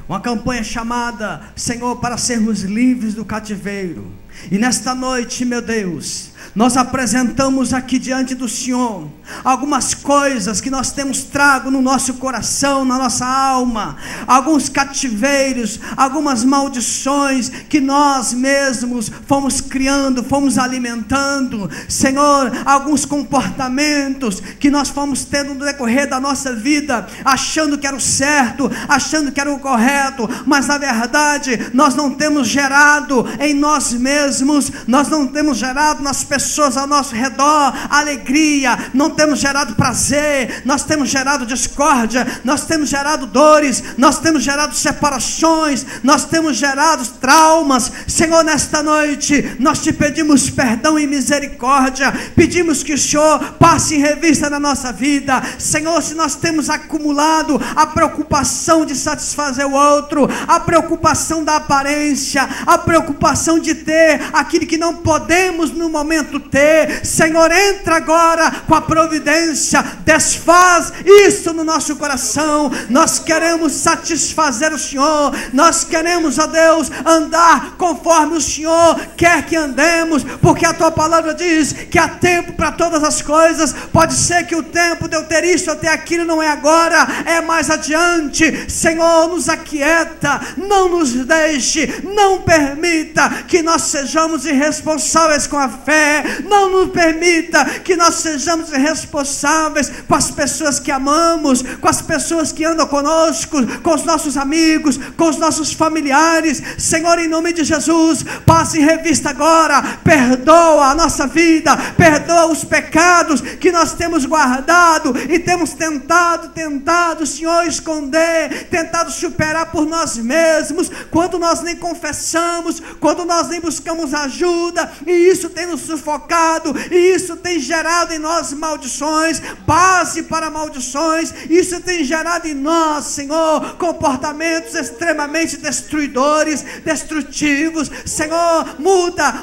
uma campanha chamada, Senhor, para sermos livres do cativeiro. E nesta noite, meu Deus, nós apresentamos aqui diante do Senhor algumas coisas que nós temos trago no nosso coração, na nossa alma, alguns cativeiros, algumas maldições que nós mesmos fomos criando, fomos alimentando, Senhor, alguns comportamentos que nós fomos tendo no decorrer da nossa vida, achando que era o certo, achando que era o correto, mas na verdade nós não temos gerado em nós mesmos, nós não temos gerado nas pessoas ao nosso redor alegria, não temos gerado prazer, nós temos gerado discórdia, nós temos gerado dores, nós temos gerado separações, nós temos gerado traumas. Senhor, nesta noite nós te pedimos perdão e misericórdia, pedimos que o Senhor passe em revista na nossa vida. Senhor, se nós temos acumulado a preocupação de satisfazer o outro, a preocupação da aparência, a preocupação de ter ter aquilo que não podemos no momento ter. Senhor, entra agora com a providência, desfaz isso no nosso coração. Nós queremos satisfazer o Senhor, nós queremos, ó Deus, andar conforme o Senhor quer que andemos, porque a tua palavra diz que há tempo para todas as coisas. Pode ser que o tempo de eu ter isso até aquilo não é agora, é mais adiante. Senhor, nos aquieta, não nos deixe, não permita que nós sejamos irresponsáveis com a fé, não nos permita que nós sejamos irresponsáveis com as pessoas que amamos, com as pessoas que andam conosco, com os nossos amigos, com os nossos familiares. Senhor, em nome de Jesus, passe em revista agora, perdoa a nossa vida, perdoa os pecados que nós temos guardado e temos tentado, Senhor, esconder, tentado superar por nós mesmos, quando nós nem confessamos, quando nós nem buscamos ajuda, e isso tem nos sufocado, e isso tem gerado em nós maldições, base para maldições. Isso tem gerado em nós, Senhor, comportamentos extremamente destruidores, destrutivos. Senhor, muda,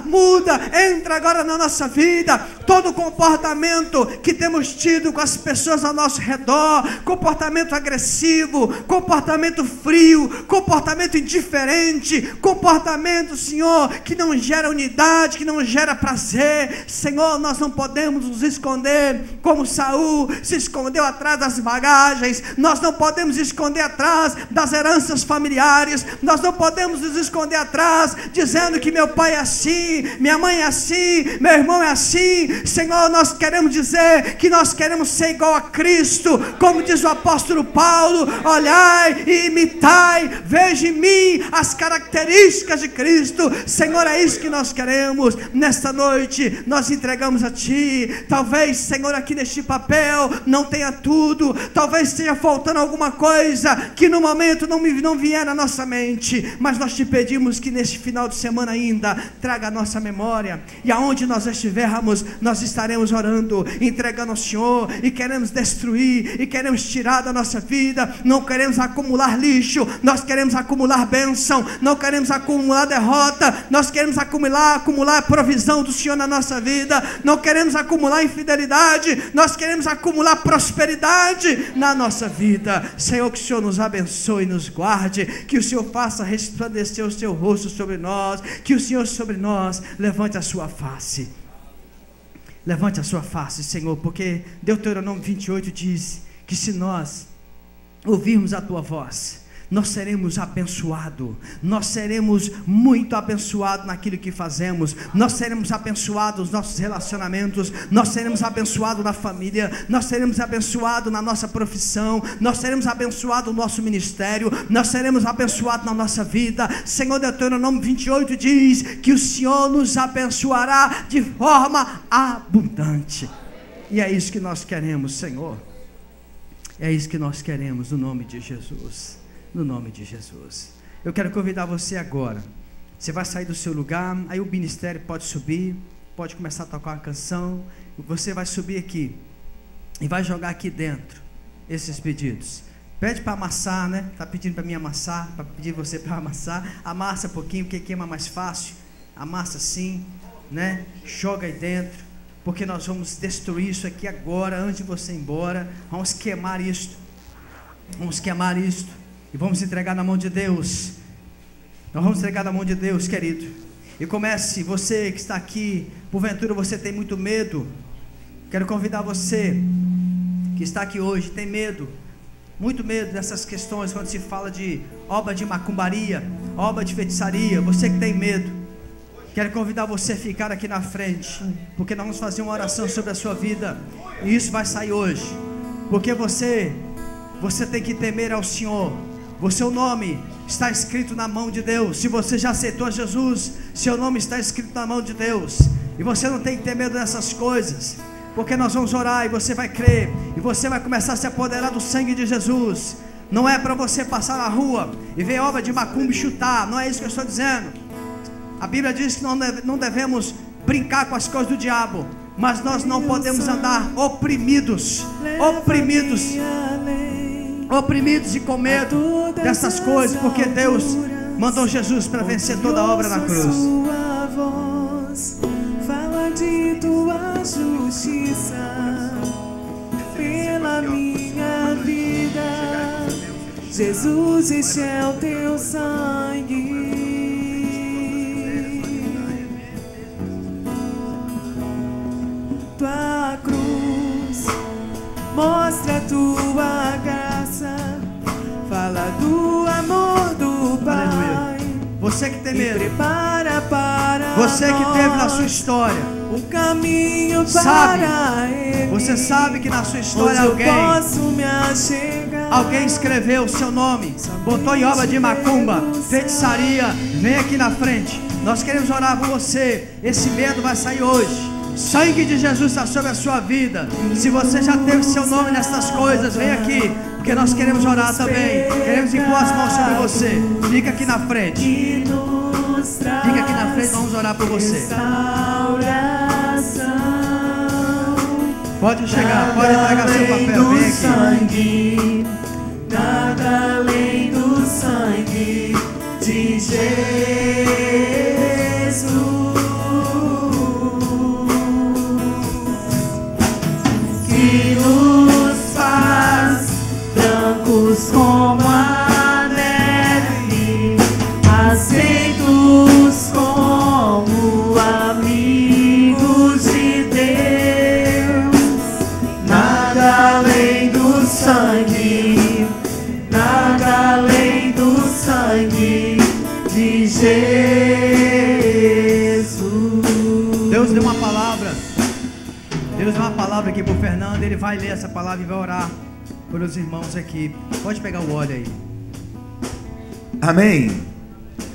entra agora na nossa vida. Todo comportamento que temos tido com as pessoas ao nosso redor, comportamento agressivo, comportamento frio, comportamento indiferente, comportamento, Senhor, que não gera unidade, que não gera prazer. Senhor, nós não podemos nos esconder como Saul se escondeu atrás das bagagens. Nós não podemos esconder atrás das heranças familiares. Nós não podemos nos esconder atrás dizendo que meu pai é assim, minha mãe é assim, meu irmão é assim. Senhor, nós queremos dizer que nós queremos ser igual a Cristo, como diz o apóstolo Paulo: olhai e imitai, veja em mim as características de Cristo. Senhor, é isso que nós queremos. Nesta noite nós entregamos a Ti. Talvez, Senhor, aqui neste papel não tenha tudo, talvez esteja faltando alguma coisa que no momento não vier na nossa mente, mas nós te pedimos que neste final de semana ainda traga a nossa memória, e aonde nós estivermos, nós estaremos orando, entregando ao Senhor, e queremos destruir, e queremos tirar da nossa vida. Não queremos acumular lixo, nós queremos acumular bênção. Não queremos acumular derrota, nós queremos acumular a provisão do Senhor na nossa vida. Não queremos acumular infidelidade, nós queremos acumular prosperidade na nossa vida. Senhor, que o Senhor nos abençoe e nos guarde, que o Senhor faça resplandecer o seu rosto sobre nós, que o Senhor sobre nós levante a sua face. Levante a sua face, Senhor, porque Deuteronômio 28 diz que se nós ouvirmos a tua voz, nós seremos abençoados, nós seremos muito abençoados naquilo que fazemos, nós seremos abençoados nos nossos relacionamentos, nós seremos abençoados na família, nós seremos abençoados na nossa profissão, nós seremos abençoados no nosso ministério, nós seremos abençoados na nossa vida. Senhor, Deuteronômio 28 diz que o Senhor nos abençoará de forma abundante, e é isso que nós queremos, Senhor, é isso que nós queremos, no nome de Jesus. No nome de Jesus. Eu quero convidar você agora. Você vai sair do seu lugar, aí o ministério pode subir, pode começar a tocar uma canção. Você vai subir aqui e vai jogar aqui dentro esses pedidos. Pede para amassar, né? Está pedindo para mim amassar, para pedir você para amassar. Amassa um pouquinho, porque queima mais fácil. Amassa assim, né? Joga aí dentro, porque nós vamos destruir isso aqui agora, antes de você ir embora. Vamos queimar isto. Vamos queimar isto. E vamos entregar na mão de Deus. Nós vamos entregar na mão de Deus, querido. E comece, você que está aqui, porventura você tem muito medo. Quero convidar você que está aqui hoje, tem medo, muito medo dessas questões, quando se fala de obra de macumbaria, obra de feitiçaria. Você que tem medo, quero convidar você a ficar aqui na frente, porque nós vamos fazer uma oração sobre a sua vida, e isso vai sair hoje. Porque você tem que temer ao Senhor. O seu nome está escrito na mão de Deus. Se você já aceitou Jesus, seu nome está escrito na mão de Deus. E você não tem que ter medo dessas coisas, porque nós vamos orar e você vai crer, e você vai começar a se apoderar do sangue de Jesus. Não é para você passar na rua e ver obra de macumba e chutar. Não é isso que eu estou dizendo. A Bíblia diz que não devemos brincar com as coisas do diabo, mas nós não podemos andar oprimidos e com medo dessas coisas, porque Deus mandou Jesus para vencer toda a obra na cruz. justiça pela minha vida. Jesus, este é o teu sangue. Tua cruz mostra a tua graça, fala do amor do Pai. Você que tem medo, prepara para você que teve na sua história um caminho sabe, para Ele. Você sabe que na sua história alguém escreveu o seu nome, botou em obra de macumba, feitiçaria. Vem aqui na frente, nós queremos orar por você. Esse medo vai sair hoje. Sangue de Jesus está sobre a sua vida. Se você já teve seu nome nessas coisas, vem aqui, porque nós queremos orar também. Queremos impor as mãos sobre você. Fica aqui na frente. Fica aqui na frente, vamos orar por você. Pode chegar, pode entregar seu papel. Vem aqui. Nada além do sangue de Jesus. Que nos faz brancos como a neve, aceitos como amigos de Deus. Nada além do sangue, nada além do sangue de Jesus. Deus deu uma palavra. Deus deu uma palavra aqui para o Fernando. Ele vai ler essa palavra e vai orar pelos irmãos aqui. Pode pegar o óleo aí. Amém.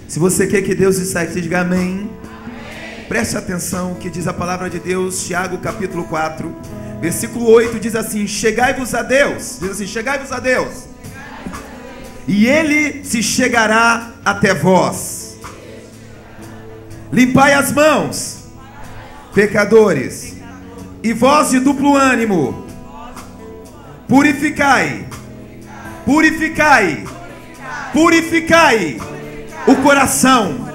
Se você quer que Deus esteja aqui, diga amém. Preste atenção que diz a palavra de Deus, Tiago capítulo 4, versículo 8, diz assim: chegai-vos a Deus. Diz assim: chegai-vos a Deus, e Ele se chegará até vós. Limpai as mãos, pecadores, e vós de duplo ânimo, purificai, purificai, purificai o coração.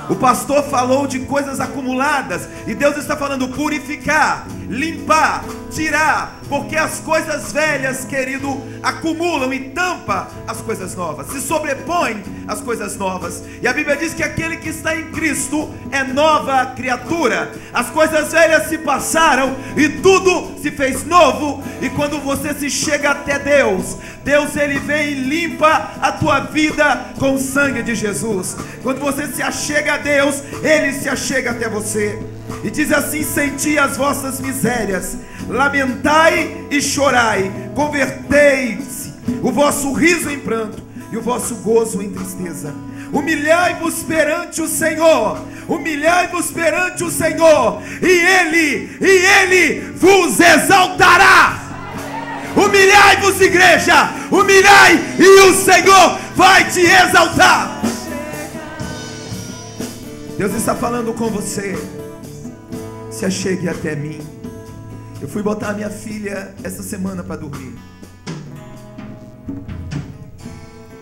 O pastor falou de coisas acumuladas, e Deus está falando purificar, limpar, tirar, porque as coisas velhas, querido, acumulam e tampa as coisas novas, se sobrepõem as coisas novas. E a Bíblia diz que aquele que está em Cristo é nova criatura. As coisas velhas se passaram e tudo se fez novo. E quando você se chega até Deus, Deus ele vem e limpa a tua vida com o sangue de Jesus. Quando você se achega a Deus, Ele se achega até você. E diz assim: senti as vossas misérias, lamentai e chorai, convertei-se o vosso riso em pranto e o vosso gozo em tristeza. Humilhai-vos perante o Senhor, humilhai-vos perante o Senhor, e Ele vos exaltará. Humilhai-vos, igreja, humilhai, e o Senhor vai te exaltar. Deus está falando com você. Se achegue até mim. Eu fui botar a minha filha essa semana para dormir,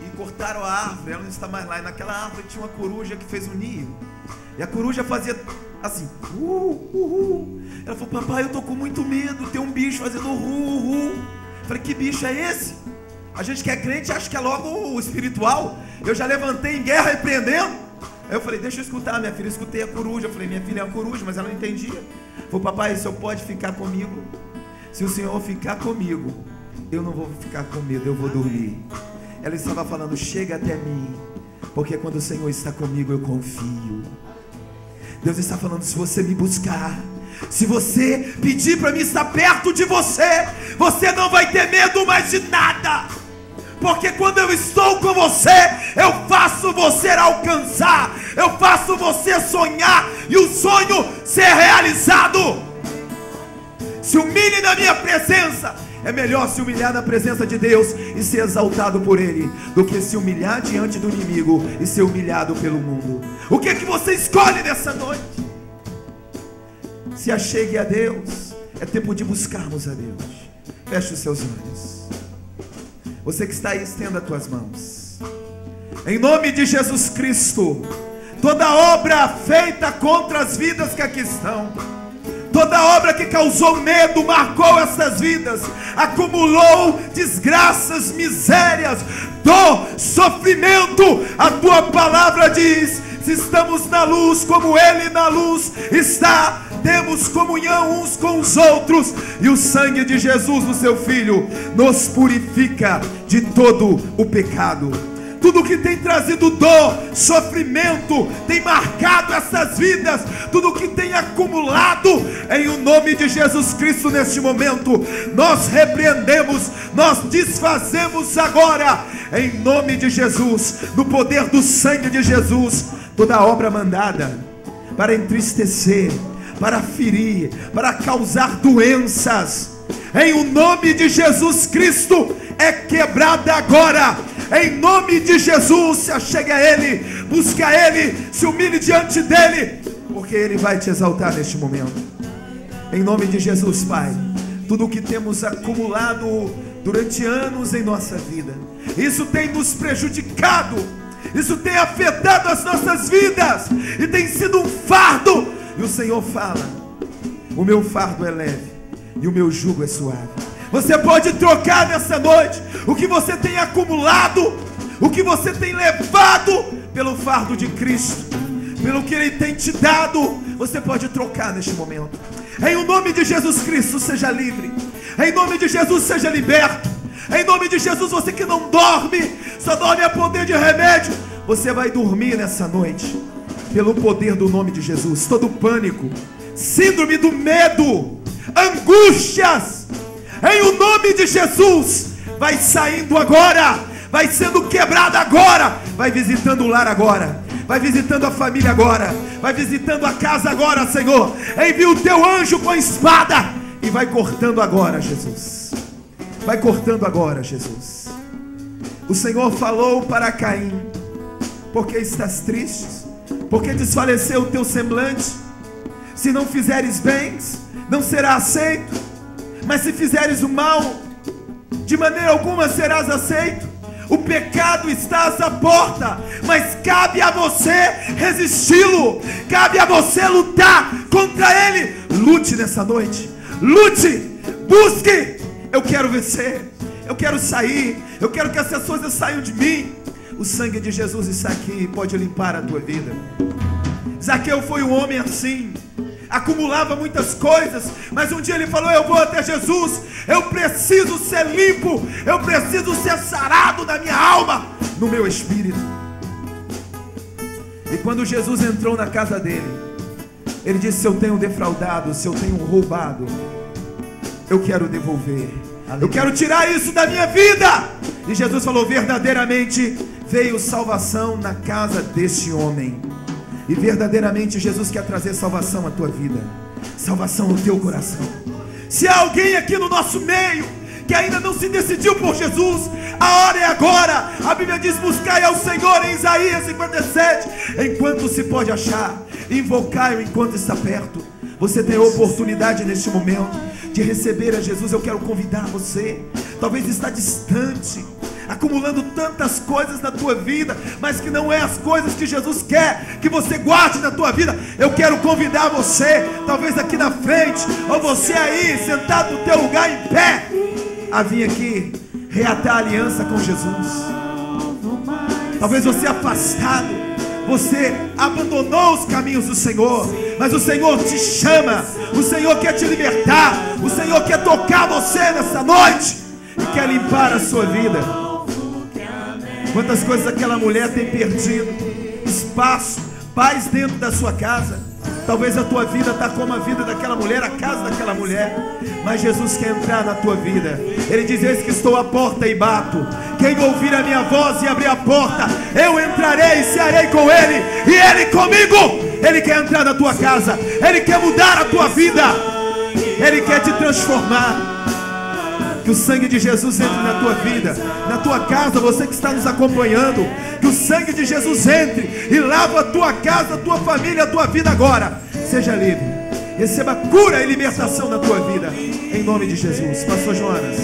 e cortaram a árvore, ela não está mais lá. E naquela árvore tinha uma coruja que fez um ninho, e a coruja fazia assim, Ela falou: papai, eu tô com muito medo, tem um bicho fazendo Eu falei: que bicho é esse? A gente que é crente acha que é logo o espiritual. Eu já levantei em guerra repreendendo. Aí eu falei: deixa eu escutar, minha filha. Eu escutei a coruja. Eu falei: minha filha é uma coruja, mas ela não entendia. Falei: papai, o senhor pode ficar comigo? Se o senhor ficar comigo, eu não vou ficar com medo, eu vou dormir. Ela estava falando: chega até mim, porque quando o Senhor está comigo eu confio. Deus está falando: se você me buscar, se você pedir para mim estar perto de você, você não vai ter medo mais de nada. Porque quando eu estou com você, eu faço você alcançar, eu faço você sonhar e o sonho ser realizado. Se humilhe na minha presença. É melhor se humilhar na presença de Deus e ser exaltado por Ele, do que se humilhar diante do inimigo e ser humilhado pelo mundo. O que é que você escolhe nessa noite? Se achegue a Deus. É tempo de buscarmos a Deus. Feche os seus olhos. Você que está aí, estenda as tuas mãos. Em nome de Jesus Cristo, toda obra feita contra as vidas que aqui estão, Toda obra que causou medo, marcou essas vidas, acumulou desgraças, misérias, dor, sofrimento. A tua palavra diz: se estamos na luz como Ele na luz está, temos comunhão uns com os outros, e o sangue de Jesus, o seu Filho, nos purifica de todo o pecado. Tudo que tem trazido dor, sofrimento, tem marcado essas vidas, tudo que tem acumulado, em o nome de Jesus Cristo, neste momento, nós repreendemos, nós desfazemos agora, em nome de Jesus, no poder do sangue de Jesus, toda obra mandada para entristecer, para ferir, para causar doenças, em o nome de Jesus Cristo, é quebrada agora. Em nome de Jesus, se achegue a Ele, busque a Ele, se humilhe diante dEle, porque Ele vai te exaltar neste momento. Em nome de Jesus, Pai, tudo o que temos acumulado durante anos em nossa vida, isso tem nos prejudicado, isso tem afetado as nossas vidas, e tem sido um fardo. E o Senhor fala: o meu fardo é leve e o meu jugo é suave. Você pode trocar nessa noite o que você tem acumulado, o que você tem levado, pelo fardo de Cristo, pelo que Ele tem te dado. Você pode trocar neste momento. Em o nome de Jesus Cristo, seja livre. Em nome de Jesus, seja liberto. Em nome de Jesus, você que não dorme, só dorme a poder de remédio, você vai dormir nessa noite, pelo poder do nome de Jesus. Todo pânico, síndrome do medo, angústias, em o nome de Jesus, vai saindo agora, vai sendo quebrado agora, vai visitando o lar agora, vai visitando a família agora, vai visitando a casa agora, Senhor. Envia o teu anjo com a espada e vai cortando agora, Jesus. Vai cortando agora, Jesus. O Senhor falou para Caim: porque estás triste? Porque desfaleceu o teu semblante? Se não fizeres bens, não será aceito, mas se fizeres o mal, de maneira alguma serás aceito. O pecado está à porta, mas cabe a você resisti-lo, cabe a você lutar contra ele. Lute nessa noite, lute, busque. Eu quero vencer, eu quero sair, eu quero que essas coisas saiam de mim. O sangue de Jesus está aqui e pode limpar a tua vida. Zaqueu foi um homem assim, acumulava muitas coisas, mas um dia ele falou: eu vou até Jesus, eu preciso ser limpo, eu preciso ser sarado na minha alma, no meu espírito. E quando Jesus entrou na casa dele, ele disse: se eu tenho defraudado, se eu tenho roubado, eu quero devolver, eu quero tirar isso da minha vida. E Jesus falou: verdadeiramente veio salvação na casa deste homem. E verdadeiramente Jesus quer trazer salvação à tua vida, salvação ao teu coração. Se há alguém aqui no nosso meio que ainda não se decidiu por Jesus, a hora é agora. A Bíblia diz: buscai ao Senhor, em Isaías 57, enquanto se pode achar, invocai-o enquanto está perto. Você tem a oportunidade neste momento de receber a Jesus. Eu quero convidar você, talvez está distante, acumulando tantas coisas na tua vida, mas que não é as coisas que Jesus quer que você guarde na tua vida. Eu quero convidar você, talvez aqui na frente, ou você aí sentado no teu lugar em pé, a vir aqui reatar a aliança com Jesus. Talvez você afastado, você abandonou os caminhos do Senhor, mas o Senhor te chama, o Senhor quer te libertar, o Senhor quer tocar você nessa noite e quer limpar a sua vida. Quantas coisas aquela mulher tem perdido, espaço, paz dentro da sua casa. Talvez a tua vida está como a vida daquela mulher, a casa daquela mulher, mas Jesus quer entrar na tua vida. Ele diz: eis que estou à porta e bato. Quem ouvir a minha voz e abrir a porta, eu entrarei e cearei com ele, e ele comigo. Ele quer entrar na tua casa, ele quer mudar a tua vida, ele quer te transformar. Que o sangue de Jesus entre na tua vida, na tua casa, você que está nos acompanhando. Que o sangue de Jesus entre e lava a tua casa, a tua família, a tua vida agora. Seja livre, receba cura e libertação na tua vida, em nome de Jesus. Pastor Jonas.